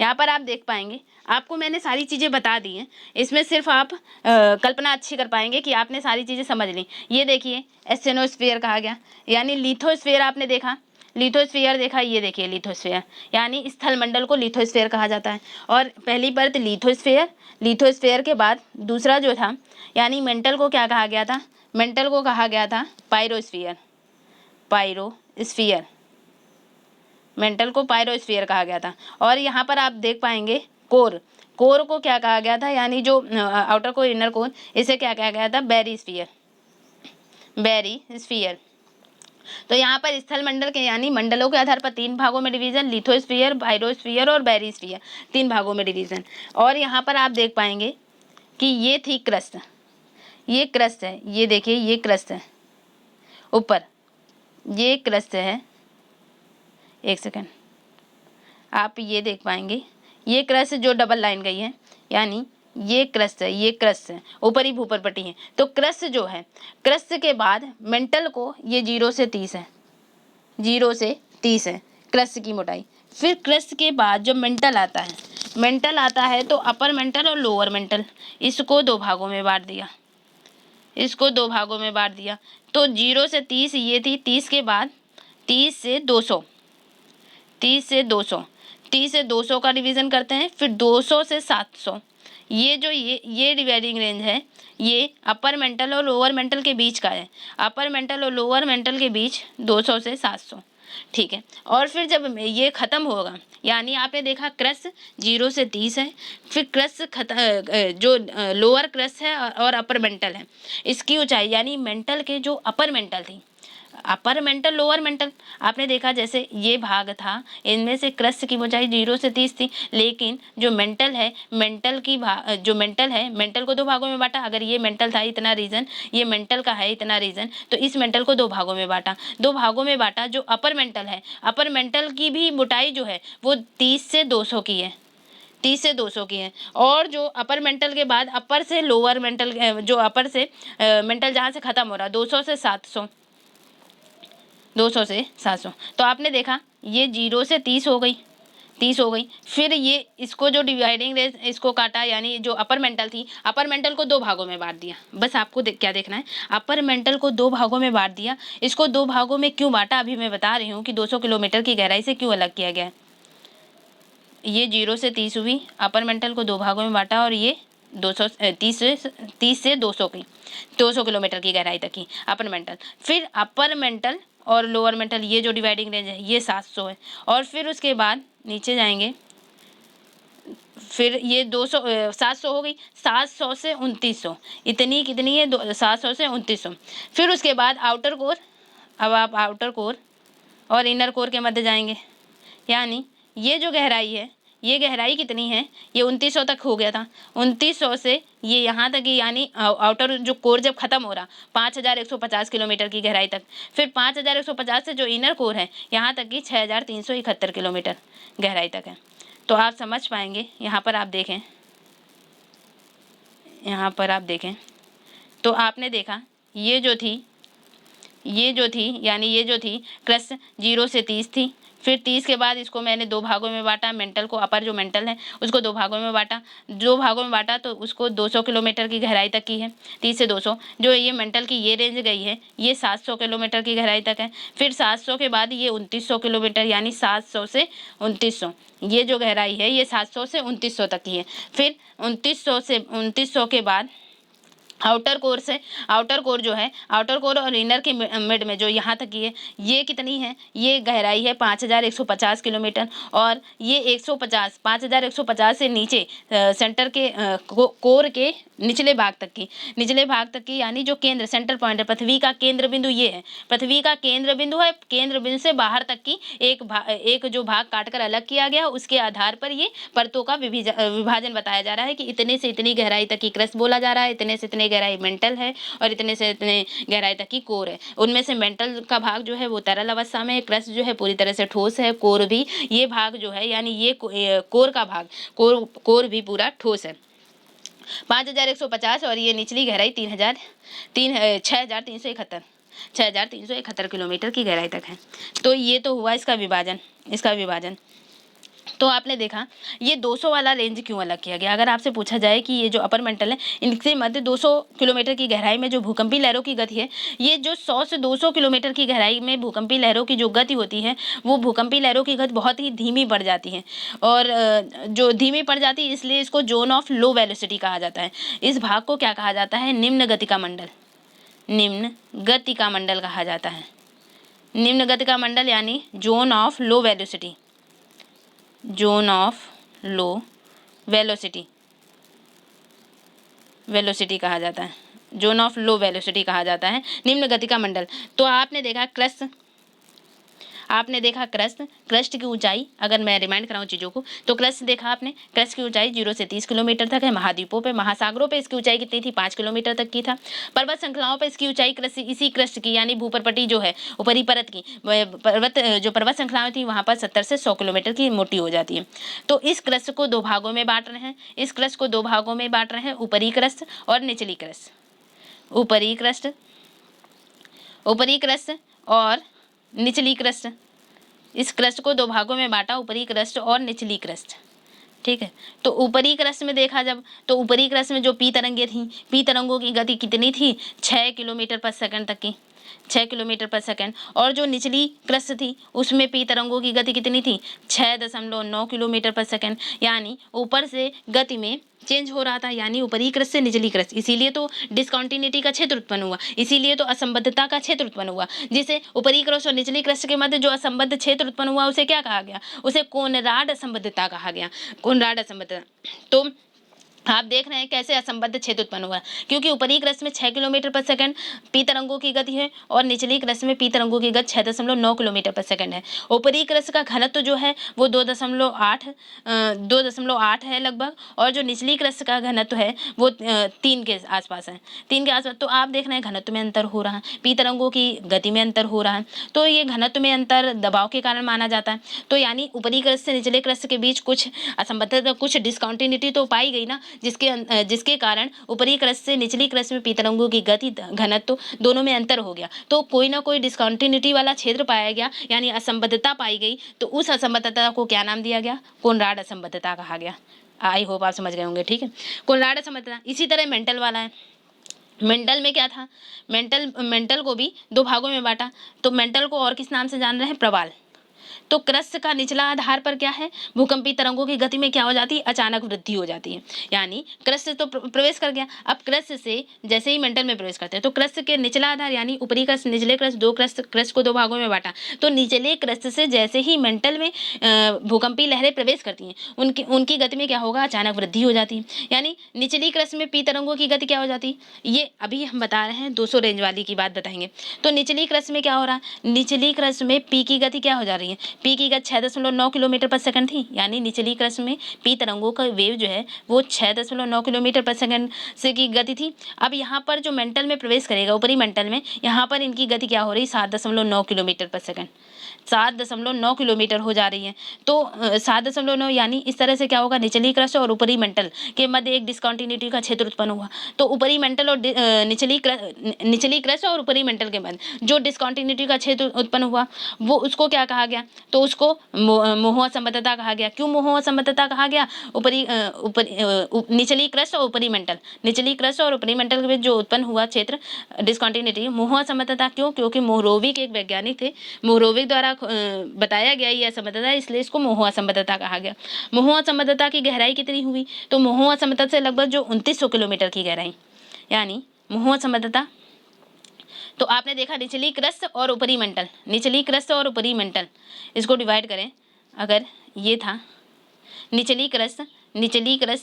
यहाँ पर आप देख पाएंगे, आपको मैंने सारी चीज़ें बता दी हैं। इसमें सिर्फ आप कल्पना अच्छी कर पाएंगे कि आपने सारी चीज़ें समझ ली। ये देखिए एस्टेनोस्फीयर कहा गया, यानी लिथोस्फीयर आपने देखा, लिथोस्फीयर देखा, ये देखिए लिथोस्फीयर, यानी स्थल मंडल को लिथोस्फीयर कहा जाता है। और पहली परत लिथोस्फीयर के बाद दूसरा जो था, यानी मेंटल को क्या कहा गया था? मेंटल को कहा गया था पायरोस्फीयर, मेंटल को पायरोस्फीयर कहा गया था। और यहाँ पर आप देख पाएंगे कोर कोर को क्या कहा गया था, यानी जो आउटर कोर इनर कोर, इसे क्या कहा गया था, बैरिस्फीयर, बैरिस्फीयर। तो यहाँ पर स्थल मंडल के यानी मंडलों के आधार पर 3 भागों में डिवीजन, लिथोस्फीयर, बायोस्फीयर और बैरिस्फीयर, 3 भागों में डिवीजन। और यहाँ पर आप देख पाएंगे कि ये थी क्रस्ट, ये क्रस्ट है, ये देखिए ये क्रस्ट है ऊपर, ये क्रस्ट है, एक सेकंड, आप ये देख पाएंगे ये क्रस्ट जो डबल लाइन गई है, यानी ये क्रस्ट है, ये क्रस्ट है, ऊपरी भूपरपट्टी है। तो क्रस्ट जो है, क्रस्ट के बाद मेंटल को ये 0 से 30 है, 0 से 30 है क्रस्ट की मोटाई। फिर क्रस्ट के बाद जो मेंटल आता है, मेंटल आता है तो अपर मेंटल और लोअर मेंटल, इसको 2 भागों में बांट दिया, इसको 2 भागों में बांट दिया। तो 0 से 30 ये थी, 30 के बाद 30 से 200, 30 से 200, 30 से 200 का डिवीज़न करते हैं, फिर 200 से 700। ये जो ये डिवाइडिंग रेंज है, ये अपर मेंटल और लोअर मेंटल के बीच का है, अपर मेंटल और लोअर मेंटल के बीच 200 से 700, ठीक है। और फिर जब ये ख़त्म होगा, यानी आपने देखा क्रस्ट 0 से 30 है, फिर क्रस्ट जो लोअर क्रस्ट है और अपर मेंटल है, इसकी ऊंचाई यानी मेंटल के जो अपर मेंटल थी, अपर मेंटल लोअर मेंटल, आपने देखा जैसे ये भाग था, इनमें से क्रस्ट की ऊंचाई 0 से 30 थी, लेकिन जो मेंटल है, मेंटल की जो मेंटल है, मेंटल को 2 भागों में बांटा। अगर ये मेंटल था इतना रीजन, ये मेंटल का है इतना रीजन, तो इस मेंटल को 2 भागों में बांटा, 2 भागों में बांटा। जो अपर मेंटल है, अपर मेंटल की भी मोटाई जो है वो 30 से 200 की है, 30 से 200 की है। और जो अपर मेंटल के बाद अपर से लोअर मेंटल, जो अपर से मेंटल जहाँ से ख़त्म हो रहा, 200 से 700, 200 से 700। तो आपने देखा ये 0 से 30 हो गई, 30 हो गई। फिर ये इसको जो डिवाइडिंग रेंज इसको काटा, यानी जो अपर मेंटल थी, अपर मेंटल को 2 भागों में बांट दिया। बस आपको क्या देखना है, अपर मेंटल को 2 भागों में बांट दिया। इसको 2 भागों में क्यों बांटा, अभी मैं बता रही हूँ कि 200 किलोमीटर की गहराई से क्यों अलग किया गया है। ये 0 से 30 हुई, अपर मेंटल को 2 भागों में बांटा, और ये 30 से 200 की, 200 किलोमीटर की गहराई तक की अपर मेंटल। फिर अपर मेंटल और लोअर मेंटल, ये जो डिवाइडिंग रेंज है ये 700 है। और फिर उसके बाद नीचे जाएंगे, फिर ये 200 700 हो गई, 700 से 2900, इतनी कितनी है, 700 से 2900। फिर उसके बाद आउटर कोर, अब आप आउटर कोर और इनर कोर के मध्य जाएंगे, यानी ये जो गहराई है, ये गहराई कितनी है, ये 2900 तक हो गया था, 2900 से ये यहाँ तक ही, यानी आउटर जो कोर जब खत्म हो रहा 5150 किलोमीटर की गहराई तक। फिर 5150 से जो इनर कोर है यहाँ तक की 6371 किलोमीटर गहराई तक है। तो आप समझ पाएंगे, यहाँ पर आप देखें, यहाँ पर आप देखें तो आपने देखा ये जो थी, यानी ये जो थी क्रस्ट 0 से 30 थी। फिर 30 के बाद इसको मैंने 2 भागों में बांटा, मेंटल को, अपर जो मेंटल है उसको 2 भागों में बांटा, 2 भागों में बांटा तो उसको 200 किलोमीटर की गहराई तक की है, 30 से 200। जो ये मेंटल की ये रेंज गई है ये 700 किलोमीटर की गहराई तक है। फिर 700 के बाद ये 2900 किलोमीटर, यानी 700 से 2900, ये जो गहराई है ये 700 से 2900 तक की है। फिर 2900 के बाद आउटर कोर से, आउटर कोर जो है, आउटर कोर और इनर के मिड में जो यहाँ तक की है, ये कितनी है, ये गहराई है 5150 किलोमीटर। और ये 150, 5150 से नीचे सेंटर के कोर के निचले भाग तक की, निचले भाग तक की, यानी जो केंद्र सेंटर पॉइंट है, पृथ्वी का केंद्र बिंदु ये है, पृथ्वी का केंद्र बिंदु है, केंद्र बिंदु से बाहर तक की एक जो भाग काटकर अलग किया गया, उसके आधार पर ये परतों का विभाजन बताया जा रहा है कि इतने से इतनी गहराई तक की क्रस्ट बोला जा रहा है, इतने से इतने गहराई मेंटल है, और इतने से इतने गहराई तक की कोर है। उनमें से मेंटल का भाग जो है वो तरल अवस्था में है, क्रस्ट जो है पूरी तरह से ठोस है, कोर भी, ये भाग जो है यानी ये कोर का भाग, कोर भी पूरा ठोस है। 5150 और ये निचली गहराई 6371 किलोमीटर की गहराई तक है। तो ये तो हुआ इसका विभाजन। तो आपने देखा ये 200 वाला रेंज क्यों अलग किया गया। अगर आपसे पूछा जाए कि ये जो अपर मेंटल है, इनसे मध्य 200 किलोमीटर की गहराई में जो भूकंपी लहरों की गति है, ये जो 100 से 200 किलोमीटर की गहराई में भूकंपी लहरों की जो गति होती है, वो भूकंपी लहरों की गति बहुत ही धीमी पड़ जाती है। और जो धीमी पड़ जाती है, इसलिए इसको जोन ऑफ लो वेलोसिटी कहा जाता है। इस भाग को क्या कहा जाता है, निम्न गति का मंडल, निम्न गति का मंडल कहा जाता है। निम्न गति का मंडल यानी zone of low velocity, zone of low velocity, velocity कहा जाता है, जोन ऑफ लो वेलोसिटी कहा जाता है, निम्न गति का मंडल। तो आपने देखा क्रस्ट, आपने देखा क्रस्ट की ऊंचाई, अगर मैं रिमाइंड कराऊं चीज़ों को, तो क्रस्ट देखा आपने, क्रस्ट की ऊंचाई 0 से 30 किलोमीटर तक है। महाद्वीपों पे, महासागरों पे इसकी ऊंचाई कितनी थी? 5 किलोमीटर तक की था। पर्वत श्रृंखलाओं पे इसकी ऊंचाई इसी क्रस्ट की यानी भूपरपटी जो है ऊपरी परत की पर्वत श्रृंखलाएं थी वहां पर 70 से 100 किलोमीटर की मोटी हो जाती है। तो इस क्रस्ट को दो भागों में बांट रहे हैं, इस क्रस्ट को दो भागों में बांट रहे हैं, ऊपरी क्रस्ट और निचली क्रस्ट। ऊपरी क्रस्ट और निचली क्रस्ट, इस क्रस्ट को दो भागों में बांटा, ऊपरी क्रस्ट और निचली क्रस्ट। ठीक है, तो ऊपरी क्रस्ट में देखा जब, तो ऊपरी क्रस्ट में जो पी तरंगें थी, पी तरंगों की गति कितनी थी? 6 किलोमीटर पर सेकंड तक की, 6 किलोमीटर पर सेकंड। और जो निचली क्रस्ट थी उसमें पी तरंगों की गति कितनी थी? 6.9 किलोमीटर पर सेकंड। यानी ऊपर से गति में चेंज हो रहा था, यानी ऊपरी क्रस्ट से निचली क्रस्ट। इसीलिए तो डिसकंटिन्यूटी का क्षेत्र उत्पन्न हुआ, इसीलिए तो असंबद्धता का क्षेत्र उत्पन्न हुआ, जिसे ऊपरी क्रस्ट और निचली क्रस्ट के मध्य जो असंबद्ध क्षेत्र उत्पन्न हुआ उसे क्या कहा गया? उसे कोनराड असंबद्धता कहा गया, कोनराड असंबद्धता। तो आप देख रहे हैं कैसे असंबद्ध क्षेत्र उत्पन्न हुआ, क्योंकि ऊपरी क्रस्ट में 6 किलोमीटर पर सेकंड पी तरंगों की गति है और निचली क्रस्ट में पी तरंगों की गति 6.9 किलोमीटर पर सेकंड है। ऊपरी क्रस्ट का घनत्व जो है वो 2.8 है लगभग, और जो निचली क्रस्ट का घनत्व है वो 3 के आसपास है, 3 के आसपास। तो आप देख रहे हैं घनत्व में अंतर हो रहा है, पी तरंगों की गति में अंतर हो रहा है, तो ये घनत्व में अंतर दबाव के कारण माना जाता है। तो यानी ऊपरी क्रस्ट से निचले क्रस्ट के बीच कुछ असंबद्धता, कुछ डिसकंटिन्यूटी तो पाई गई ना, जिसके कारण ऊपरी क्रस्ट से निचली क्रस्ट में पी तरंगों की गति, घनत्व दोनों में अंतर हो गया। तो कोई ना कोई डिसकंटिन्यूटी वाला क्षेत्र पाया गया, यानी असंबद्धता पाई गई। तो उस असंबद्धता को क्या नाम दिया गया? कोनराड असंबद्धता कहा गया। आई होप आप समझ गए होंगे। ठीक है, कोनराड असंबद्धता। इसी तरह मेंटल वाला है। मेंटल में क्या था? मेंटल को भी दो भागों में बांटा। तो मेंटल को और किस नाम से जान रहे हैं? प्रवाल। तो क्रस्ट का निचला आधार पर क्या है? भूकंपी तरंगों की गति में क्या हो जाती है? अचानक वृद्धि हो जाती है। यानी क्रस्ट तो प्रवेश कर गया, अब क्रस्ट से जैसे ही मेंटल में प्रवेश करते हैं तो क्रस्ट के निचला आधार यानी ऊपरी क्रस्ट, निचले क्रस्ट, दो क्रस्ट को दो भागों में बांटा। तो निचले क्रस्ट से जैसे ही मेंटल में भूकंपी लहरें प्रवेश करती हैं उनकी गति में क्या होगा? अचानक वृद्धि हो जाती है। यानी निचली क्रस्ट में पी तरंगों की गति क्या हो जाती है? ये अभी हम बता रहे हैं 200 रेंज वाली की बात बताएंगे। तो निचली क्रस्ट में क्या हो रहा है? निचली क्रस्ट में पी की गति क्या हो जा रही है? पी की गति 6.9 किलोमीटर पर सेकंड थी, यानी निचली क्रस्ट में पी तरंगों का वेव जो है वो 6.9 किलोमीटर पर सेकंड से की गति थी। अब यहाँ पर जो मेंटल में प्रवेश करेगा, ऊपरी मेंटल में, यहाँ पर इनकी गति क्या हो रही? 7.9 किलोमीटर पर सेकंड, 7.9 किलोमीटर हो जा रही है। तो 7.9 यानी इस तरह से क्या होगा? निचली क्रस्ट और ऊपरी मेंटल के मध्य एक डिसकंटिन्यूटी का क्षेत्र उत्पन्न हुआ। तो ऊपरी मेंटल और निचली क्रस्ट और ऊपरी मेंटल के मध्य जो डिसकंटिन्यूटी का क्षेत्र उत्पन्न हुआ वो उसको क्या कहा गया? तो उसको मोह असंबद्धता कहा गया। क्यों मोह असंबद्धता कहा गया? निचली क्रस्ट और ऊपरी मेंटल, निचली क्रस्ट और ऊपरी मेंटल के बीच जो उत्पन्न हुआ क्षेत्र डिसकंटिन्यूटी, मोह असंबद्धता। क्यों? क्योंकि मोहरोविक एक वैज्ञानिक थे, मोहरोविक द्वारा बताया गया ये असंबद्धता, इसलिए इसको मोह असंबद्धता कहा गया। मोह असंबद्धता की गहराई कितनी हुई? तो मोह असंबद्धता से लगभग जो 2900 किलोमीटर की गहराई, यानी मोह असंबद्धता। तो आपने देखा निचली क्रस्ट और ऊपरी मेंटल, निचली क्रस्ट और ऊपरी मेंटल, इसको डिवाइड करें। अगर ये था निचली क्रस्ट,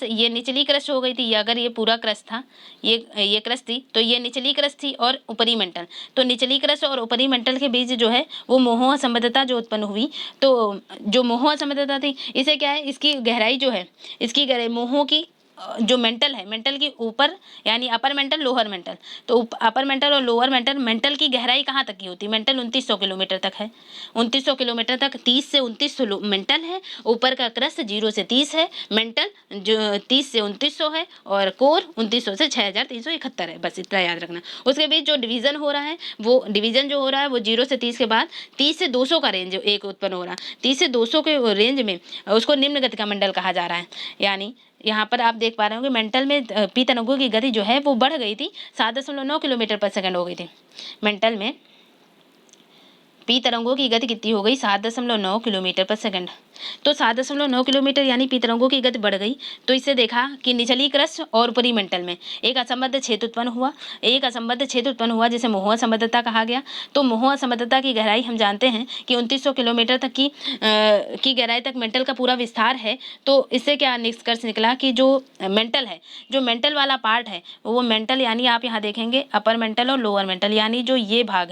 ये निचली क्रस्ट हो गई थी, ये अगर ये पूरा क्रस्ट था, ये क्रस्ट थी, तो ये निचली क्रस्ट थी और ऊपरी मेंटल। तो निचली क्रस्ट और ऊपरी मेंटल के बीच जो है वो मोह असंबद्धता जो उत्पन्न हुई, तो जो मोह असंबद्धता थी इसे क्या है? इसकी गहराई जो है, इसकी गहराई मोह की जो मेंटल है, मेंटल की ऊपर यानी अपर मेंटल, लोअर मेंटल, तो अपर मेंटल और लोअर मेंटल, मेंटल की गहराई कहाँ तक की होती है? मेंटल 2900 किलोमीटर तक है, 2900 किलोमीटर तक, 30 से 2900 मेंटल है, ऊपर का क्रस्ट 0 से 30 है, मेंटल जो 30 से 2900 है, और कोर 2900 से 6371 है। बस इतना याद रखना। उसके बीच जो डिवीजन हो रहा है, वो डिवीजन जो हो रहा है वो 0 से 30 के बाद 30 से 200 का रेंज एक उत्पन्न हो रहा है। 30 से 200 के रेंज में उसको निम्न गति का मंडल कहा जा रहा है। यानी यहाँ पर आप देख पा रहे होंगे मेंटल में पी तरंगों की गति जो है वो बढ़ गई थी, 7.9 किलोमीटर पर सेकंड हो गई थी। मेंटल में पी तरंगों की गति कितनी हो गई? 7.9 किलोमीटर पर सेकंड। तो 7.9 किलोमीटर यानी पी तरंगों की गति बढ़ गई। तो इससे देखा कि निचली क्रस्ट और ऊपरी मंडल में एक असंबद्ध क्षेत्र उत्पन्न हुआ जिसे मोहुआ असंबद्धता कहा गया। तो मोहुआ असंबद्धता की गहराई हम जानते हैं कि 2900 किलोमीटर तक की गहराई तक मेंटल का पूरा विस्तार है। तो इससे क्या निष्कर्ष निकला कि जो मेंटल है, जो मेंटल वाला पार्ट है वो मेंटल यानी आप यहाँ देखेंगे अपर मेंटल और लोअर मेंटल यानी जो ये भाग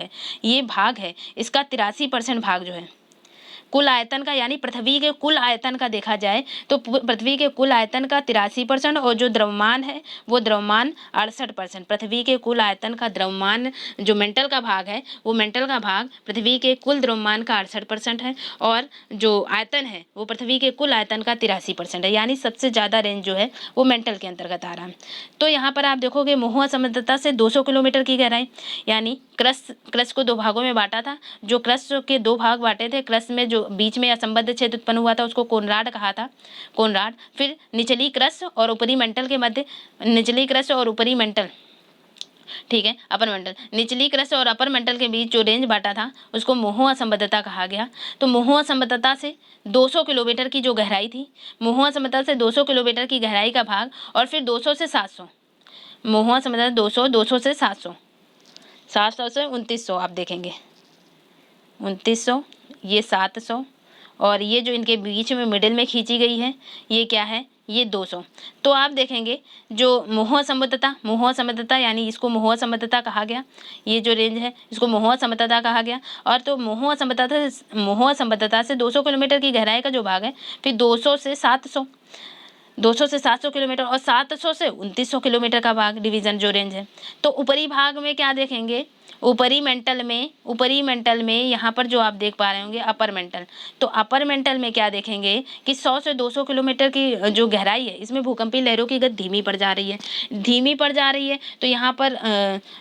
है इसका 83% भाग जो है कुल आयतन का यानी पृथ्वी के कुल आयतन का देखा जाए तो पृथ्वी के कुल आयतन का 83% और जो द्रव्यमान है वो द्रव्यमान 68%। पृथ्वी के कुल आयतन का द्रव्यमान जो मेंटल का भाग है वो मेंटल का भाग पृथ्वी के कुल द्रव्यमान का 68% है और जो आयतन है वो पृथ्वी के कुल आयतन का 83% है। यानी सबसे ज़्यादा रेंज जो है वो मेंटल के अंतर्गत आ रहा है। तो यहाँ पर आप देखोगे मोहुआ असंबद्धता से 200 किलोमीटर की गहराई यानी क्रस्ट को दो भागों में बांटा था। जो क्रस्ट के दो भाग बांटे थे, क्रस्ट में जो बीच में असंबद्ध क्षेत्र उत्पन्न हुआ था उसको कोनराड कहा था, कोनराड। फिर निचली क्रस्ट और ऊपरी मेंटल के मध्य, निचली क्रस्ट और ऊपरी मेंटल, ठीक है, अपर मेंटल, निचली क्रस्ट और अपर मेंटल के बीच जो रेंज बांटा था उसको मोहुआ असंबद्धता कहा गया। तो मोहुआ असंबद्धता से 200 किलोमीटर की जो गहराई थी, मोहुआ असंबद्धता से 200 किलोमीटर की गहराई का भाग और फिर 200 से 700, मोहुआ असंबद्धता 200 से 700 से 2900 आप देखेंगे 2900, ये 700 और ये जो इनके बीच में मिडिल में खींची गई है ये क्या है, ये 200। तो आप देखेंगे जो मोहुआ असंबद्धता यानी इसको मोहुआ असंबद्धता कहा गया, ये जो रेंज है इसको मोहुआ असंबद्धता कहा गया। और तो मोहुआ असंबद्धता से 200 किलोमीटर की गहराई का जो भाग है फिर 200 से 700 किलोमीटर और 700 से 2900 किलोमीटर का भाग डिवीज़न जो रेंज है। तो ऊपरी भाग में क्या देखेंगे, ऊपरी मेंटल में यहाँ पर जो आप देख पा रहे होंगे अपर मेंटल, तो अपर मेंटल में क्या देखेंगे कि 100 से 200 किलोमीटर की जो गहराई है इसमें भूकंपीय लहरों की गति धीमी पड़ जा रही है। तो यहाँ पर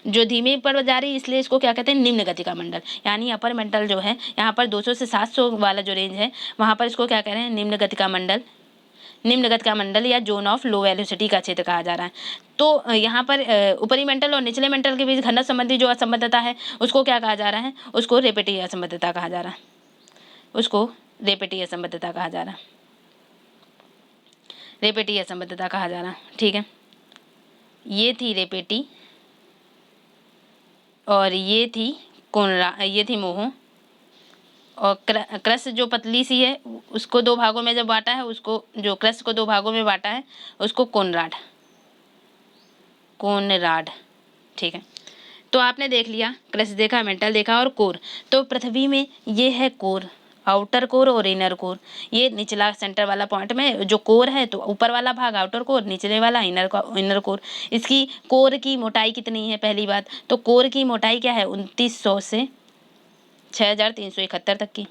जो धीमी पड़ जा रही है इसलिए इसको क्या कहते हैं, निम्न गति का मंडल। यानी अपर मेंटल जो है यहाँ पर 200 से 700 वाला जो रेंज है वहाँ पर इसको क्या कह रहे हैं, निम्न गति का मंडल या जोन ऑफ लो वेलोसिटी का क्षेत्र कहा जा रहा है। तो यहाँ पर ऊपरी मेंटल और निचले मेंटल के बीच घनत्व संबंधी जो असंबद्धता है उसको क्या कहा जा रहा है, उसको रेपेटीय असंबद्धता कहा जा रहा है, ठीक है। ये थी रेपेटी और ये थी मोहो और क्रस्ट जो पतली सी है उसको दो भागों में जब बांटा है, उसको जो क्रस्ट को दो भागों में बांटा है उसको कोनराड, ठीक है। तो आपने देख लिया, क्रस्ट देखा, मेंटल देखा और कोर। तो पृथ्वी में ये है कोर, आउटर कोर और इनर कोर। ये निचला सेंटर वाला पॉइंट में जो कोर है तो ऊपर वाला भाग आउटर कोर, निचले वाला इनर कोर। इसकी कोर की मोटाई कितनी है, पहली बात तो कोर की मोटाई क्या है 2900 से 6371 तक की।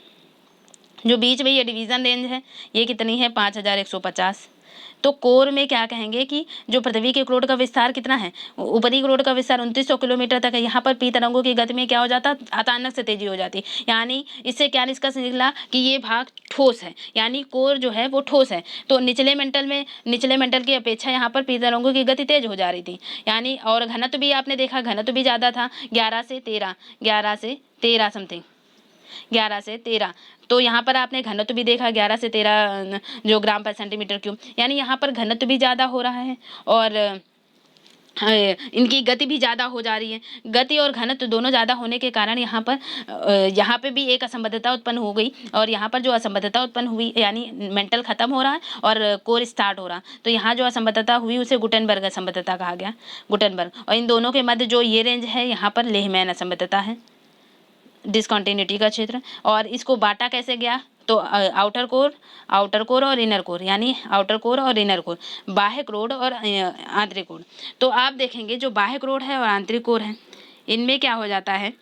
जो बीच में ये डिवीज़न रेंज है ये कितनी है 5150। तो कोर में क्या कहेंगे कि जो पृथ्वी के क्रोड का विस्तार कितना है, ऊपरी क्रोड का विस्तार 2900 किलोमीटर तक है। यहाँ पर पी तरंगों की गति में क्या हो जाता, अचानक से तेजी हो जाती। यानी इससे क्या निष्कर्ष निकला कि ये भाग ठोस है, यानी कोर जो है वो ठोस है। तो निचले मेंटल की अपेक्षा यहाँ पर पी तरंगों की गति तेज हो जा रही थी। यानी और घनत्व भी आपने देखा, घनत्व भी ज़्यादा था, 11 से 13 समथिंग, 11 से 13। तो यहाँ पर आपने घनत्व भी देखा 11 से 13 जो ग्राम पर सेंटीमीटर क्यूब, यानी यहाँ पर घनत्व भी ज़्यादा हो रहा है और इनकी गति भी ज़्यादा हो जा रही है। गति और घनत्व दोनों ज़्यादा होने के कारण यहाँ पे भी एक असंबद्धता उत्पन्न हो गई और यहाँ पर जो असंबद्धता उत्पन्न हुई यानी मेंटल खत्म हो रहा है और कोर स्टार्ट हो रहा। तो यहाँ जो असंबद्धता हुई उसे गुटेनबर्ग असंबद्धता कहा गया, गुटेनबर्ग। और इन दोनों के मध्य जो ये रेंज है यहाँ पर लेहमैन असंबद्धता है, डिसकंटिन्यूटी का क्षेत्र। और इसको बांटा कैसे गया, तो आउटर कोर और इनर कोर, यानी आउटर कोर और इनर कोर, बाह्य क्रोड और आंतरिक कोर। तो आप देखेंगे जो बाह्य क्रोड है और आंतरिक कोर है इनमें क्या हो जाता है,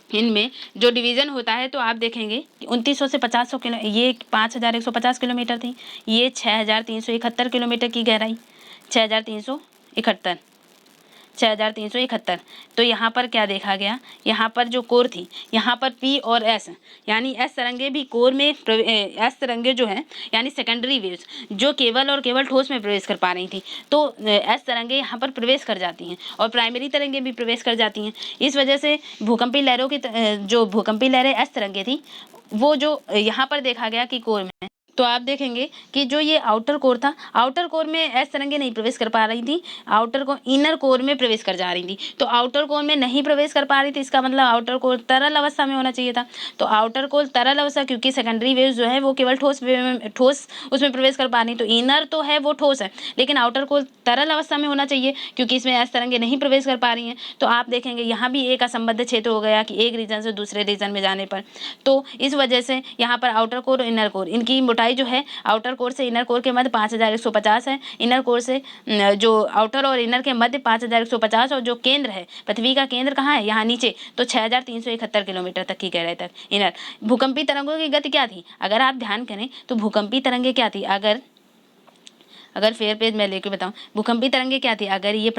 इनमें जो डिवीज़न होता है तो आप देखेंगे कि 2900 से 500 किलो, ये 5150 किलोमीटर थी, ये 6371 किलोमीटर की गहराई, 6371। तो यहाँ पर क्या देखा गया, यहाँ पर जो कोर थी यहाँ पर पी और एस यानी एस तरंगे भी कोर में एस तरंगे जो है यानी सेकेंडरी वेव्स जो केवल और केवल ठोस में प्रवेश कर पा रही थी, तो एस तरंगे यहाँ पर प्रवेश कर जाती हैं और प्राइमरी तरंगे भी प्रवेश कर जाती हैं। इस वजह से जो भूकंपी लहरें एस तरंगे थी वो जो यहाँ पर देखा गया कि कोर में, तो आप देखेंगे कि जो ये आउटर कोर था, आउटर कोर में एस तरंगे नहीं प्रवेश कर पा रही थी, आउटर को इनर कोर में प्रवेश कर जा रही थी। तो आउटर कोर में नहीं प्रवेश कर पा रही थी, इसका मतलब आउटर कोर तरल अवस्था में होना चाहिए था। तो आउटर कोर तरल अवस्था, क्योंकि सेकेंडरी वेव जो है वो केवल ठोस उसमें प्रवेश कर पा रही, तो इनर तो है वो ठोस है, लेकिन आउटर कोर तरल अवस्था में होना चाहिए, क्योंकि इसमें एस तरंगे नहीं प्रवेश कर पा रही हैं। तो आप देखेंगे यहाँ भी एक असंबद्ध क्षेत्र हो गया कि एक रीजन से दूसरे रीजन में जाने पर। तो इस वजह से यहाँ पर आउटर कोर और इनर कोर, इनकी मोटाई जो है आउटर कोर से इनर कोर के मध्य 5150 है, इनर कोर से जो आउटर और इनर के मध्य 5150, और जो केंद्र है, पृथ्वी का केंद्र कहाँ है, यहाँ नीचे, तो 6371 किलोमीटर तक की गहराई तक इनर। भूकंपी तरंगों की गति क्या थी, अगर आप ध्यान करें तो भूकंपी तरंगे क्या थी, अगर फेयर पेज मैं लेके बताऊं, भूकंपी तरंगे क्या थी, अगर ये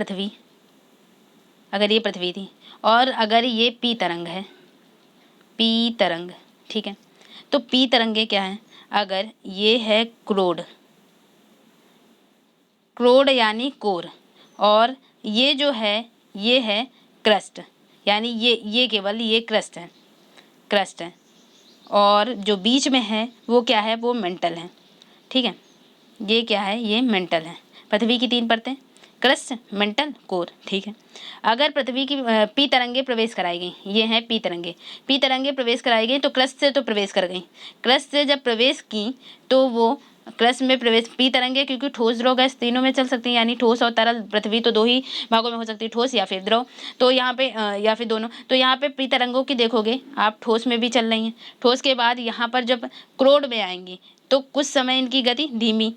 पृथ्वी थी और अगर ये पी तरंग है, पी तरंग, ठीक है, तो पी तरंगे क्या है, अगर ये है क्रोड यानी कोर, और ये जो है ये है क्रस्ट, यानी ये केवल ये क्रस्ट है, और जो बीच में है वो क्या है, वो मेंटल है, ठीक है, ये क्या है, ये मेंटल है। पृथ्वी की 3 परतें, क्रस्ट, मेंटल, कोर, ठीक है। अगर पृथ्वी की पी तरंगे प्रवेश कराई गई, ये हैं पी तरंगे प्रवेश कराई गई, तो क्रस्ट से तो प्रवेश कर गई, क्रस्ट से जब प्रवेश की तो वो क्रस्ट में प्रवेश, पी तरंगे क्योंकि ठोस द्रव गैस तीनों में चल सकती हैं, यानी ठोस और तरल, पृथ्वी तो 2 ही भागों में हो सकती है, ठोस या फिर द्रव, तो यहाँ पे या फिर दोनों, तो यहाँ पे पी तरंगों की देखोगे आप ठोस में भी चल रही हैं, ठोस के बाद यहाँ पर जब क्रोड में आएंगी तो कुछ समय इनकी गति धीमी,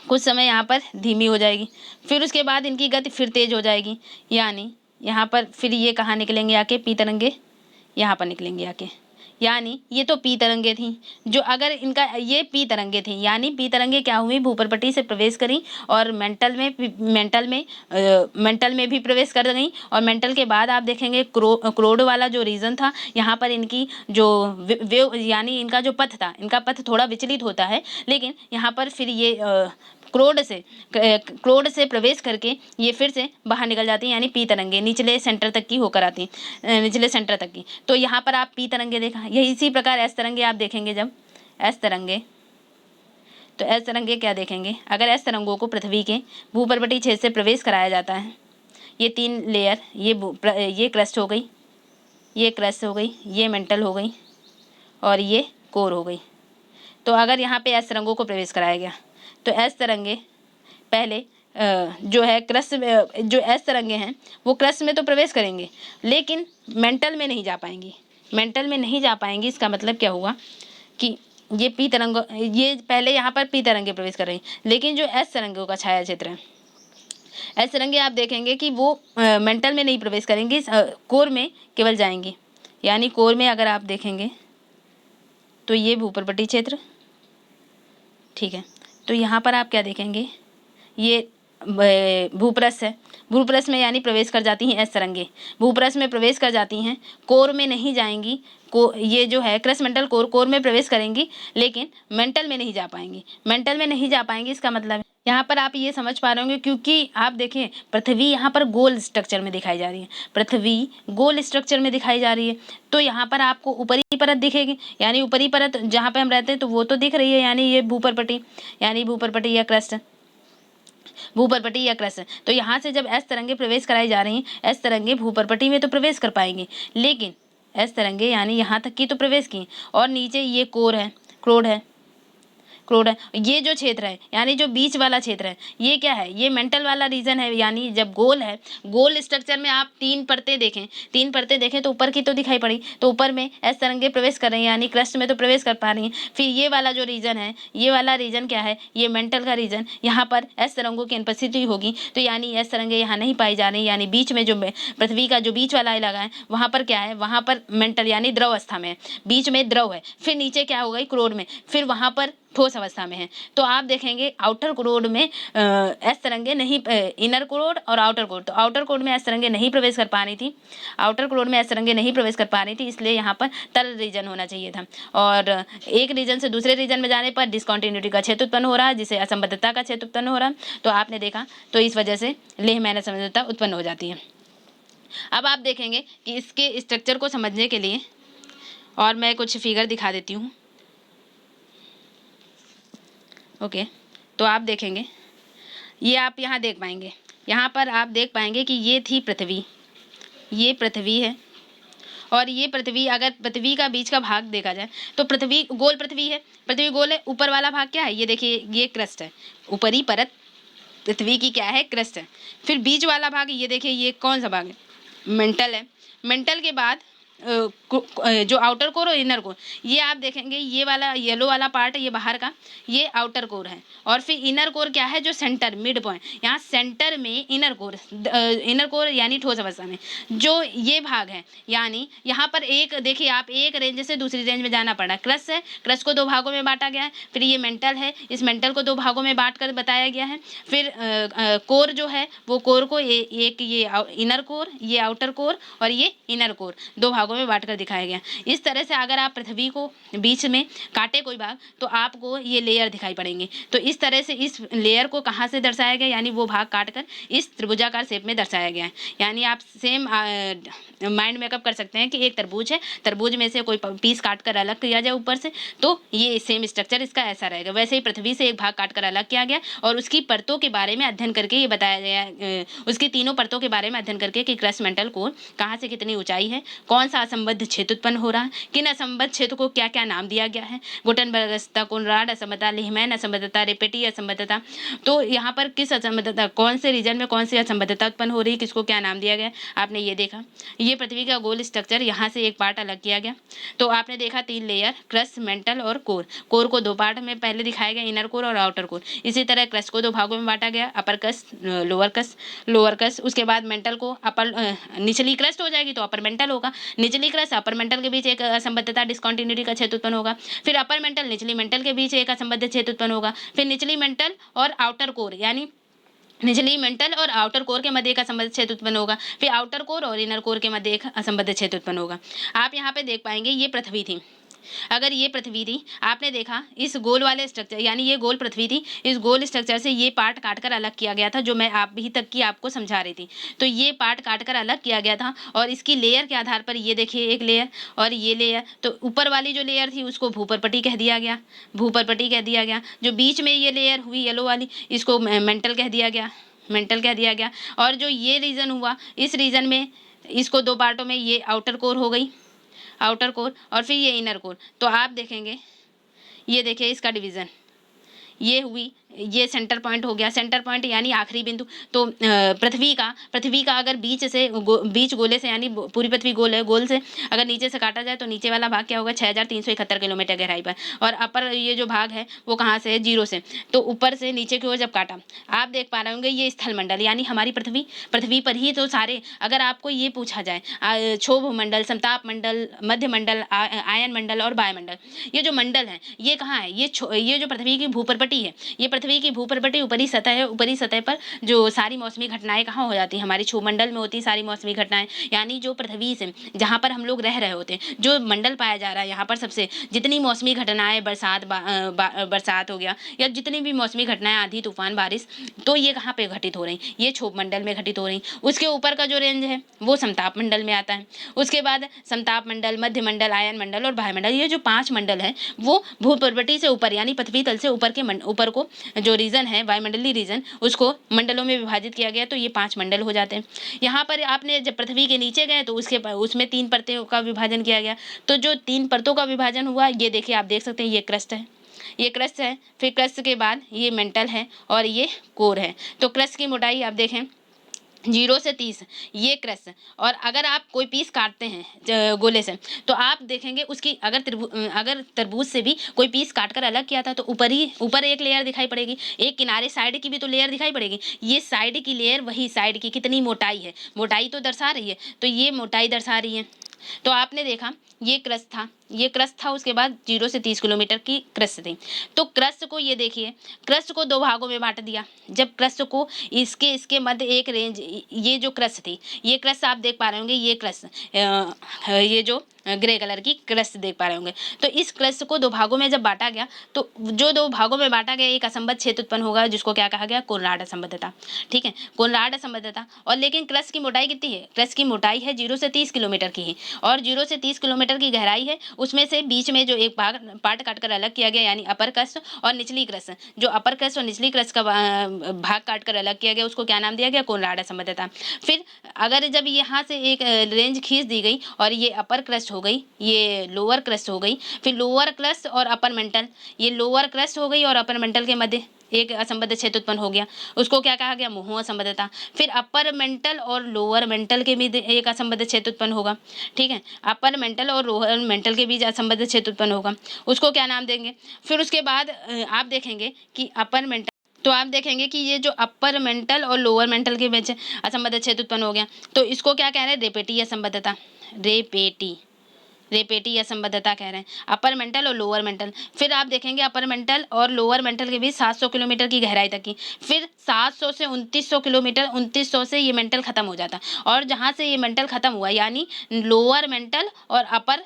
कुछ समय यहाँ पर धीमी हो जाएगी, फिर उसके बाद इनकी गति फिर तेज हो जाएगी, यानी यहाँ पर फिर ये कहाँ निकलेंगे आके, पी तरंगे यहाँ पर निकलेंगे आके, यानी ये तो पी तरंगे थी, जो अगर इनका ये पी तरंगे थी, यानी पी तरंगे क्या हुई, भूपर्पटी से प्रवेश करी और मेंटल में भी प्रवेश कर गई, और मेंटल के बाद आप देखेंगे क्रोड वाला जो रीजन था, यहाँ पर इनकी जो वेव, यानी इनका जो पथ था, इनका पथ थोड़ा विचलित होता है, लेकिन यहाँ पर फिर ये क्रोड से प्रवेश करके ये फिर से बाहर निकल जाती हैं, यानी पी तरंगे निचले सेंटर तक की होकर आती हैं, निचले सेंटर तक की। तो यहाँ पर आप पी तरंगे देखा, यही इसी प्रकार एस तरंगे आप देखेंगे, जब एस तरंगे, तो एस तरंगे क्या देखेंगे, अगर एस तरंगों को पृथ्वी के भूपर्वतीय क्षेत्र से प्रवेश कराया जाता है, ये 3 लेयर, ये क्रस्ट हो गई, ये मेंटल हो गई, और ये कोर हो गई। तो अगर यहाँ पे एस तरंगों को प्रवेश कराया गया तो एस तरंगे पहले जो है क्रस्ट, जो एस तरंगे हैं वो क्रस्ट में तो प्रवेश करेंगे, लेकिन मेंटल में नहीं जा पाएंगी, इसका मतलब क्या हुआ कि ये पी तरंग, ये पहले यहाँ पर पी तरंगे प्रवेश कर रही, लेकिन जो एस तरंगों का छाया क्षेत्र है, एस तरंगे आप देखेंगे कि वो मेंटल में नहीं प्रवेश करेंगी, कोर में केवल जाएंगी, यानी कोर में अगर आप देखेंगे तो ये भूपर्वतीय क्षेत्र, ठीक है, तो यहाँ पर आप क्या देखेंगे, ये भूपृष्ठ है, भूपृष्ठ में यानी प्रवेश कर जाती हैं एस तरंगे, भूपृष्ठ में प्रवेश कर जाती हैं, कोर में नहीं जाएंगी, ये जो है क्रस्ट मेंटल कोर में प्रवेश करेंगी, लेकिन मेंटल में नहीं जा पाएंगी, इसका मतलब यहाँ पर आप ये समझ पा रहे होंगे, क्योंकि आप देखें पृथ्वी यहाँ पर गोल स्ट्रक्चर में दिखाई जा रही है, तो यहाँ पर आपको ऊपरी परत दिखेगी, यानी ऊपरी परत जहाँ पे हम रहते हैं तो वो तो दिख रही है, यानी ये भूपर्वतीय या क्रस्ट। तो यहाँ से जब एस तरंगे प्रवेश कराई जा रही हैं, एस तरंगे भूपर्वतीय में तो प्रवेश कर पाएंगे, लेकिन एस तरंगे यानी यहाँ तक की तो प्रवेश की, और नीचे ये क्रोड है, ये जो क्षेत्र है, यानी जो बीच वाला क्षेत्र है, ये क्या है, ये मेंटल वाला रीजन है, यानी जब गोल है, गोल स्ट्रक्चर में आप 3 परतें देखें तो ऊपर की तो दिखाई पड़ी, तो ऊपर में एस तरंगे प्रवेश कर रही हैं, यानी क्रस्ट में तो प्रवेश कर पा रही हैं, फिर ये वाला जो रीजन है, ये वाला रीजन क्या है, ये मेंटल का रीजन, यहाँ पर एस तरंगों की अनुपस्थिति होगी, तो यानी एस तरंगे यहाँ नहीं पाई जा रही, यानी बीच में जो पृथ्वी का जो बीच वाला इलाका है वहाँ पर क्या है, वहाँ पर मेंटल यानी द्रव अवस्था में है, बीच में द्रव है, फिर नीचे क्या हो गई, क्रोड में, फिर वहाँ पर ठोस अवस्था में है। तो आप देखेंगे आउटर कोर में एस तरंगे नहीं, इनर कोर और आउटर कोर, तो आउटर कोर में एस तरंगे नहीं प्रवेश कर पा रही थी, इसलिए यहाँ पर तरल रीजन होना चाहिए था, और एक रीजन से दूसरे रीजन में जाने पर डिसकंटिन्यूटी का क्षेत्र उत्पन्न हो रहा है, जिसे असंबद्धता का क्षेत्र उत्पन्न हो रहा है, तो आपने देखा, तो इस वजह से लेह मैनस असंबद्धता उत्पन्न हो जाती है। अब आप देखेंगे कि इसके स्ट्रक्चर को समझने के लिए और मैं कुछ फिगर दिखा देती हूँ। ओके, तो आप देखेंगे, ये आप यहाँ देख पाएंगे, यहाँ पर आप देख पाएंगे कि ये थी पृथ्वी, ये पृथ्वी है, और ये पृथ्वी, अगर पृथ्वी का बीच का भाग देखा जाए तो पृथ्वी गोल, पृथ्वी है, पृथ्वी गोल है, ऊपर वाला भाग क्या है, ये देखिए, ये क्रस्ट है, ऊपरी परत पृथ्वी की क्या है, क्रस्ट है। फिर बीच वाला भाग ये देखिए, ये कौन सा भाग है, मेंटल है। मेंटल के बाद जो आउटर कोर और इनर कोर, ये आप देखेंगे, ये वाला येलो वाला पार्ट ये बाहर का, ये आउटर कोर है। और फिर इनर कोर क्या है, जो सेंटर मिड पॉइंट, यहाँ सेंटर में इनर कोर, इनर कोर यानी ठोस अवस्था में जो ये भाग है, यानी यहाँ पर एक देखिए आप, एक रेंज से दूसरी रेंज में जाना पड़ा। क्रस्ट है, क्रस्ट को दो भागों में बांटा गया है। फिर ये मेंटल है, इस मेंटल को दो भागों में बांट कर बताया गया है। फिर कोर जो है वो कोर को एक ये इनर कोर, ये आउटर कोर और ये इनर कोर, दो भागों में बांट कर दिखाया गया। इस तरह से अगर आप पृथ्वी को बीच में काटे कोई भाग तो आपको ये लेयर दिखाई पड़ेंगे। तो इस तरह से इस लेयर को कहाँ से दर्शाया गया, यानी वो भाग काट कर इस त्रिभुजाकार शेप में दर्शाया गया है। यानी आप सेम माइंड मेकअप कर सकते हैं कि एक तरबूज है, तरबूज में से कोई पीस काट कर अलग किया जाए ऊपर से, तो ये सेम स्ट्रक्चर इसका ऐसा रहेगा। वैसे ही पृथ्वी से एक भाग काट कर अलग किया गया और उसकी परतों के बारे में अध्ययन करके ये बताया गया, उसकी तीनों परतों के बारे में अध्ययन करके कि क्रस्ट, मेंटल, कोर कहाँ से कितनी ऊंचाई है, कौन सा असंबद्ध क्षेत्र उत्पन्न हो रहा है, किन असंबद्ध क्षेत्र को क्या क्या नाम दिया गया है, गुटनबर्ग, कोनराड असंबद्धता, लिहमैन असंबद्धता, रेपेटी असंबद्धता। तो यहाँ पर किस असंबद्धता, कौन से रीजन में कौन सी असंबद्धता उत्पन्न हो रही है, किसको क्या नाम दिया गया, आपने ये देखा। ये पृथ्वी का गोल स्ट्रक्चर, यहाँ से एक पार्ट अलग किया गया। तो आपने देखा 3 लेयर, क्रस्ट, मेंटल और कोर। कोर को 2 पार्ट में पहले दिखाया गया, इनर कोर और आउटर कोर। इसी तरह क्रस्ट को 2 भागों में बांटा गया, अपर क्रस्ट, लोअर क्रस्ट। उसके बाद मेंटल को अपर, निचली क्रस्ट हो जाएगी तो अपर मेंटल होगा, निचली क्रस्ट अपर मेंटल के बीच एक असंबद्धता, डिसकंटिन्यूटी का क्षेत्र उत्पन्न होगा। फिर अपर मेंटल, निचली मेंटल के बीच एक असंबद्ध क्षेत्र उत्पन्न होगा। फिर निचली मेंटल और आउटर कोर, यानी निचली मेंटल और आउटर कोर के मध्य एक असंबद्ध क्षेत्र उत्पन्न होगा। फिर आउटर कोर और इनर कोर के मध्य एक असंबद्ध क्षेत्र उत्पन्न होगा। आप यहाँ पे देख पाएंगे, ये पृथ्वी थी। अगर ये पृथ्वी थी, आपने देखा इस गोल वाले स्ट्रक्चर, यानी ये गोल पृथ्वी थी, इस गोल स्ट्रक्चर से ये पार्ट काटकर अलग किया गया था, जो मैं अभी तक की आपको समझा रही थी। तो ये पार्ट काटकर अलग किया गया था और इसकी लेयर के आधार पर ये देखिए, एक लेयर और ये लेयर। तो ऊपर वाली जो लेयर थी उसको भूपरपटी कह दिया गया, भूपरपटी कह दिया गया। जो बीच में ये लेयर हुई येलो वाली, इसको मेंटल कह दिया गया, मेंटल कह दिया गया। और जो ये रीजन हुआ, इस रीजन में इसको 2 पार्टों में, ये आउटर कोर हो गई, आउटर कोर, और फिर ये इनर कोर। तो आप देखेंगे, ये देखिए इसका डिवीज़न, ये हुई, ये सेंटर पॉइंट हो गया। सेंटर पॉइंट यानी आखिरी बिंदु। तो पृथ्वी का अगर बीच से बीच गोले से, यानी पूरी पृथ्वी गोल है, गोल से अगर नीचे से काटा जाए तो नीचे वाला भाग क्या होगा, 6371 किलोमीटर गहराई पर। और अपर ये जो भाग है वो कहाँ से है, 0 से। तो ऊपर से नीचे की ओर जब काटा, आप देख पा रहे होंगे ये स्थल मंडल, यानी हमारी पृथ्वी, पृथ्वी पर ही तो सारे, अगर आपको ये पूछा जाए क्षोभ मंडल, समताप मंडल, मध्य मंडल, आयन मंडल और वायुमंडल, ये जो मंडल है ये कहाँ है, ये जो पृथ्वी की भूपरपटी है, ये पृथ्वी की भूपरपटी ऊपरी सतह है। ऊपरी सतह पर जो सारी मौसमी घटनाएं कहाँ हो जाती हैं, हमारी क्षोभमंडल में होती है सारी मौसमी घटनाएं। यानी जो पृथ्वी से, जहाँ पर हम लोग रह रहे होते हैं, जो मंडल पाया जा रहा है, यहाँ पर सबसे जितनी मौसमी घटनाएं, बरसात हो गया, या जितनी भी मौसमी घटनाएं, आंधी, तूफान, बारिश, तो ये कहाँ पे घटित हो रही, ये क्षोभमंडल में घटित हो रही। उसके ऊपर का जो रेंज है वो समताप मंडल में आता है। उसके बाद समताप मंडल, मध्य मंडल, आयन मंडल और वायुमंडल, ये जो 5 मंडल है वो भूपरपटी से ऊपर, यानी पृथ्वी तल से ऊपर के ऊपर को जो रीजन है, वायुमंडलीय रीजन, उसको मंडलों में विभाजित किया गया। तो ये 5 मंडल हो जाते हैं। यहाँ पर आपने जब पृथ्वी के नीचे गए तो उसमें 3 परतों का विभाजन किया गया। तो जो 3 परतों का विभाजन हुआ, ये देखिए आप देख सकते हैं, ये क्रस्ट है, ये क्रस्ट है। फिर क्रस्ट के बाद ये मेंटल है और ये कोर है। तो क्रस्ट की मोटाई आप देखें 0 से 30, ये क्रस्ट। और अगर आप कोई पीस काटते हैं गोले से, तो आप देखेंगे उसकी, अगर तरबूज से भी कोई पीस काट कर अलग किया था तो ऊपर एक लेयर दिखाई पड़ेगी, एक किनारे साइड की भी तो लेयर दिखाई पड़ेगी। ये साइड की लेयर, वही साइड की कितनी मोटाई है, मोटाई तो दर्शा रही है, तो ये मोटाई दर्शा रही है। तो आपने देखा ये क्रस्ट था, ये क्रस्ट था। उसके बाद 0 से 30 किलोमीटर की क्रस्ट थी। तो क्रस्ट को, ये देखिए, क्रस्ट को 2 भागों में बांट दिया। जब क्रस्ट को इसके मध्य एक रेंज, ये जो क्रस्ट थी, ये क्रस्ट आप देख पा रहे होंगे, ये क्रस्ट, ये जो ग्रे कलर की क्रस्ट देख पा रहे होंगे। तो इस क्रस्ट को 2 भागों में जब बांटा गया, तो जो 2 भागों में बांटा गया, एक असंबद्ध क्षेत्र उत्पन्न होगा, जिसको क्या कहा गया, कोनराड असंबद्धता। ठीक है, कोनराड असंबद्धता। और लेकिन क्रस्ट की मोटाई कितनी है, क्रस्ट की मोटाई है 0 से 30 किलोमीटर की ही। और 0 से 30 किलोमीटर किलोमीटर की गहराई है, उसमें से बीच में जो एक पार्ट काटकर अलग किया गया यानी अपर क्रस्ट और निचली क्रस्ट, जो अपर क्रस्ट और निचली क्रस्ट का भाग काटकर अलग किया गया उसको क्या नाम दिया गया, कोनराड असंबद्धता। फिर अगर जब यहाँ से एक रेंज खींच दी गई और ये अपर क्रस्ट हो गई, ये लोअर क्रस्ट हो गई, फिर लोअर क्रस्ट और अपर मेंटल, ये लोअर क्रस्ट हो गई और अपर मेंटल के मध्य एक असंबद्ध क्षेत्र उत्पन्न हो गया, उसको क्या कहा गया, मुहुः असंबद्धता। फिर अपर मेंटल और लोअर मेंटल के बीच एक असंबद्ध क्षेत्र उत्पन्न होगा, ठीक है, अपर मेंटल और लोअर मेंटल के बीच असंबद्ध क्षेत्र उत्पन्न होगा, उसको क्या नाम देंगे। फिर उसके बाद आप देखेंगे कि अपर मेंटल, तो आप देखेंगे कि ये जो अपर मेंटल और लोअर मेंटल के बीच असंबद्ध क्षेत्र उत्पन्न हो गया, तो इसको क्या कह रहे हैं, रेपेटी असंबद्धता, रेपेटी असंबद्धता कह रहे हैं, अपर मेंटल और लोअर मेंटल। फिर आप देखेंगे अपर मेंटल और लोअर मेंटल के बीच 700 किलोमीटर की गहराई तक की, फिर 700 से 2900 किलोमीटर, 2900 से ये मेंटल खत्म हो जाता, और जहाँ से ये मेंटल खत्म हुआ यानी लोअर मेंटल और अपर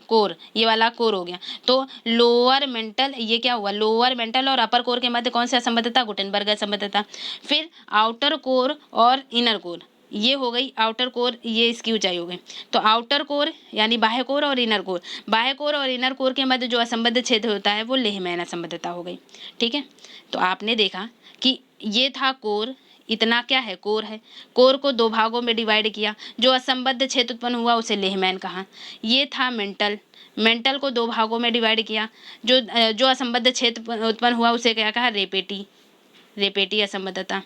कोर, ये वाला कोर हो गया, तो लोअर मेंटल, ये क्या हुआ, लोअर मेंटल और अपर कोर के मध्य कौन सी असंबद्धता, गुटेनबर्ग असंबद्धता। फिर आउटर कोर और इनर कोर, ये हो गई आउटर कोर, ये इसकी ऊंचाई हो गई, तो आउटर कोर यानी बाह्य कोर और इनर कोर, बाह्य कोर और इनर कोर के मध्य जो असंबद्ध क्षेत्र होता है वो लेहमैन असंबद्धता हो गई, ठीक है। तो आपने देखा कि ये था कोर, इतना क्या है, कोर है, कोर को दो भागों में डिवाइड किया, जो असंबद्ध क्षेत्र उत्पन्न हुआ उसे लेहमैन कहा। ये था मेंटल, मेंटल को दो भागों में डिवाइड किया, जो असंबद्ध क्षेत्र उत्पन्न हुआ उसे क्या कहा, रेपेटी असंबद्धता।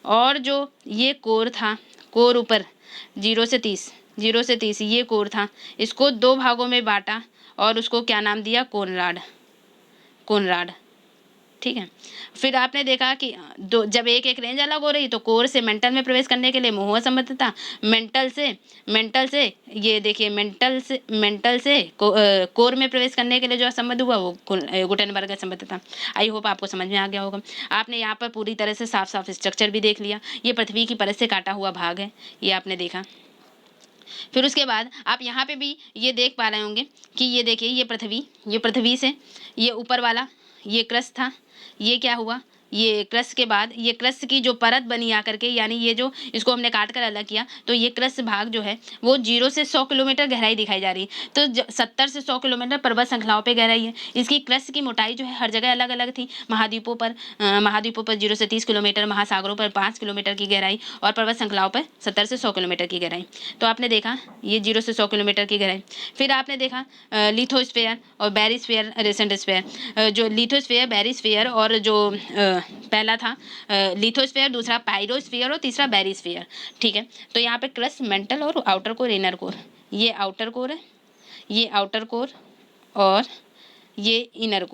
और जो ये कोर था, कोर ऊपर 0 से 30 ये कोर था, इसको दो भागों में बांटा और उसको क्या नाम दिया, कोनराड, ठीक है। फिर आपने देखा कि जब एक एक रेंज अलग हो रही तो कोर से मेंटल में प्रवेश करने के लिए मुहुः असंबद्धता, मेंटल से ये देखिए मेंटल से कोर में प्रवेश करने के लिए जो असंबद्ध हुआ वो गुटेनबर्ग असंबद्धता। आई होप आपको समझ में आ गया होगा। आपने यहाँ पर पूरी तरह से साफ स्ट्रक्चर भी देख लिया, ये पृथ्वी की परत से काटा हुआ भाग है, ये आपने देखा। फिर उसके बाद आप यहाँ पे भी ये देख पा रहे होंगे कि ये देखिए ये पृथ्वी से ये ऊपर वाला ये क्रस्ट था, ये क्या हुआ, ये क्रस्ट के बाद ये क्रस्ट की जो परत बनी आकर के, यानी ये जो इसको हमने काट कर अलग किया, तो ये क्रस्ट भाग जो है वो 0 से 100 किलोमीटर गहराई दिखाई जा रही है, तो 70 से 100 किलोमीटर पर्वत श्रृंखलाओं पे गहराई है। इसकी क्रस्ट की मोटाई जो है हर जगह अलग अलग थी, महाद्वीपों पर 0 से 30 किलोमीटर, महासागरों पर 5 किलोमीटर की गहराई और पर्वत श्रृंखलाओं पर 70 से 100 किलोमीटर की गहराई। तो आपने देखा ये 0 से 100 किलोमीटर की गहराई। फिर आपने देखा लिथोस्फीयर और बैरिस्फीयर, रेसेंट स्फीयर, जो लिथोस्फीयर, बैरिस्फीयर और जो पहला था लिथोस्फीयर, दूसरा पायरोस्फीयर और तीसरा बैरिस्फीयर, ठीक है। तो यहाँ पे क्रस्ट, मेंटल और आउटर कोर, इनर कोर, ये आउटर कोर है, ये आउटर कोर और ये इनर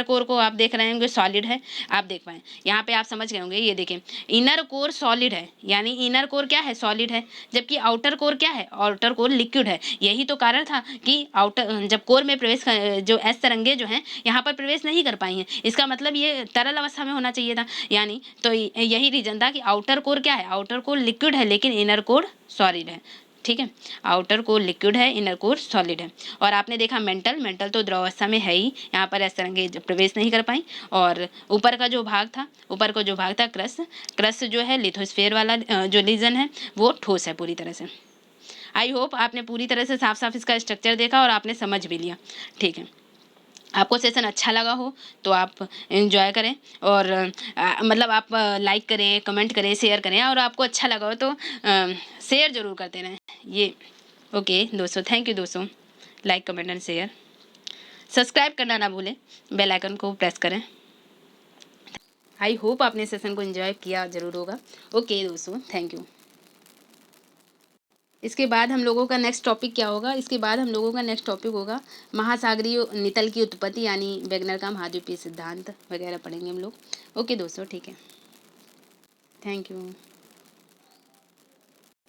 कोर को आप देख रहे होंगे सॉलिड है, आप देख पाए यहाँ पे आप समझ गए होंगे। ये देखें इनर कोर सॉलिड है, यानी इनर कोर क्या है, सॉलिड है, जबकि आउटर कोर क्या है, आउटर कोर लिक्विड है। यही तो कारण था कि आउटर जब कोर में प्रवेश जो एस तरंगे जो हैं यहाँ पर प्रवेश नहीं कर पाई हैं, इसका मतलब ये तरल अवस्था में होना चाहिए था, यानी तो यही रीजन था कि आउटर कोर क्या है, आउटर कोर लिक्विड है लेकिन इनर कोर सॉलिड है, ठीक है। आउटर कोर लिक्विड है, इनर कोर सॉलिड है। और आपने देखा मेंटल तो द्रवावस्था में है ही, यहाँ पर इस तरह के प्रवेश नहीं कर पाई। और ऊपर का जो भाग था क्रस्ट जो है लिथोस्फीयर वाला जो रीजन है वो ठोस है पूरी तरह से। आई होप आपने पूरी तरह से साफ इसका स्ट्रक्चर देखा और आपने समझ भी लिया, ठीक है। आपको सेशन अच्छा लगा हो तो आप एंजॉय करें और मतलब आप लाइक करें, कमेंट करें, शेयर करें, और आपको अच्छा लगा हो तो शेयर ज़रूर करते रहें। ये ओके दोस्तों, थैंक यू दोस्तों, like comment and share, subscribe करना ना भूलें, बेल आइकन को प्रेस करें। आई होप आपने सेशन को एंजॉय किया ज़रूर होगा। ओके दोस्तों, थैंक यू। इसके बाद हम लोगों का नेक्स्ट टॉपिक क्या होगा, इसके बाद हम लोगों का नेक्स्ट टॉपिक होगा महासागरीय नितल की उत्पत्ति, यानी वेगनर का महाद्वीपीय सिद्धांत वगैरह पढ़ेंगे हम लोग। ओके दोस्तों, ठीक है, थैंक यू।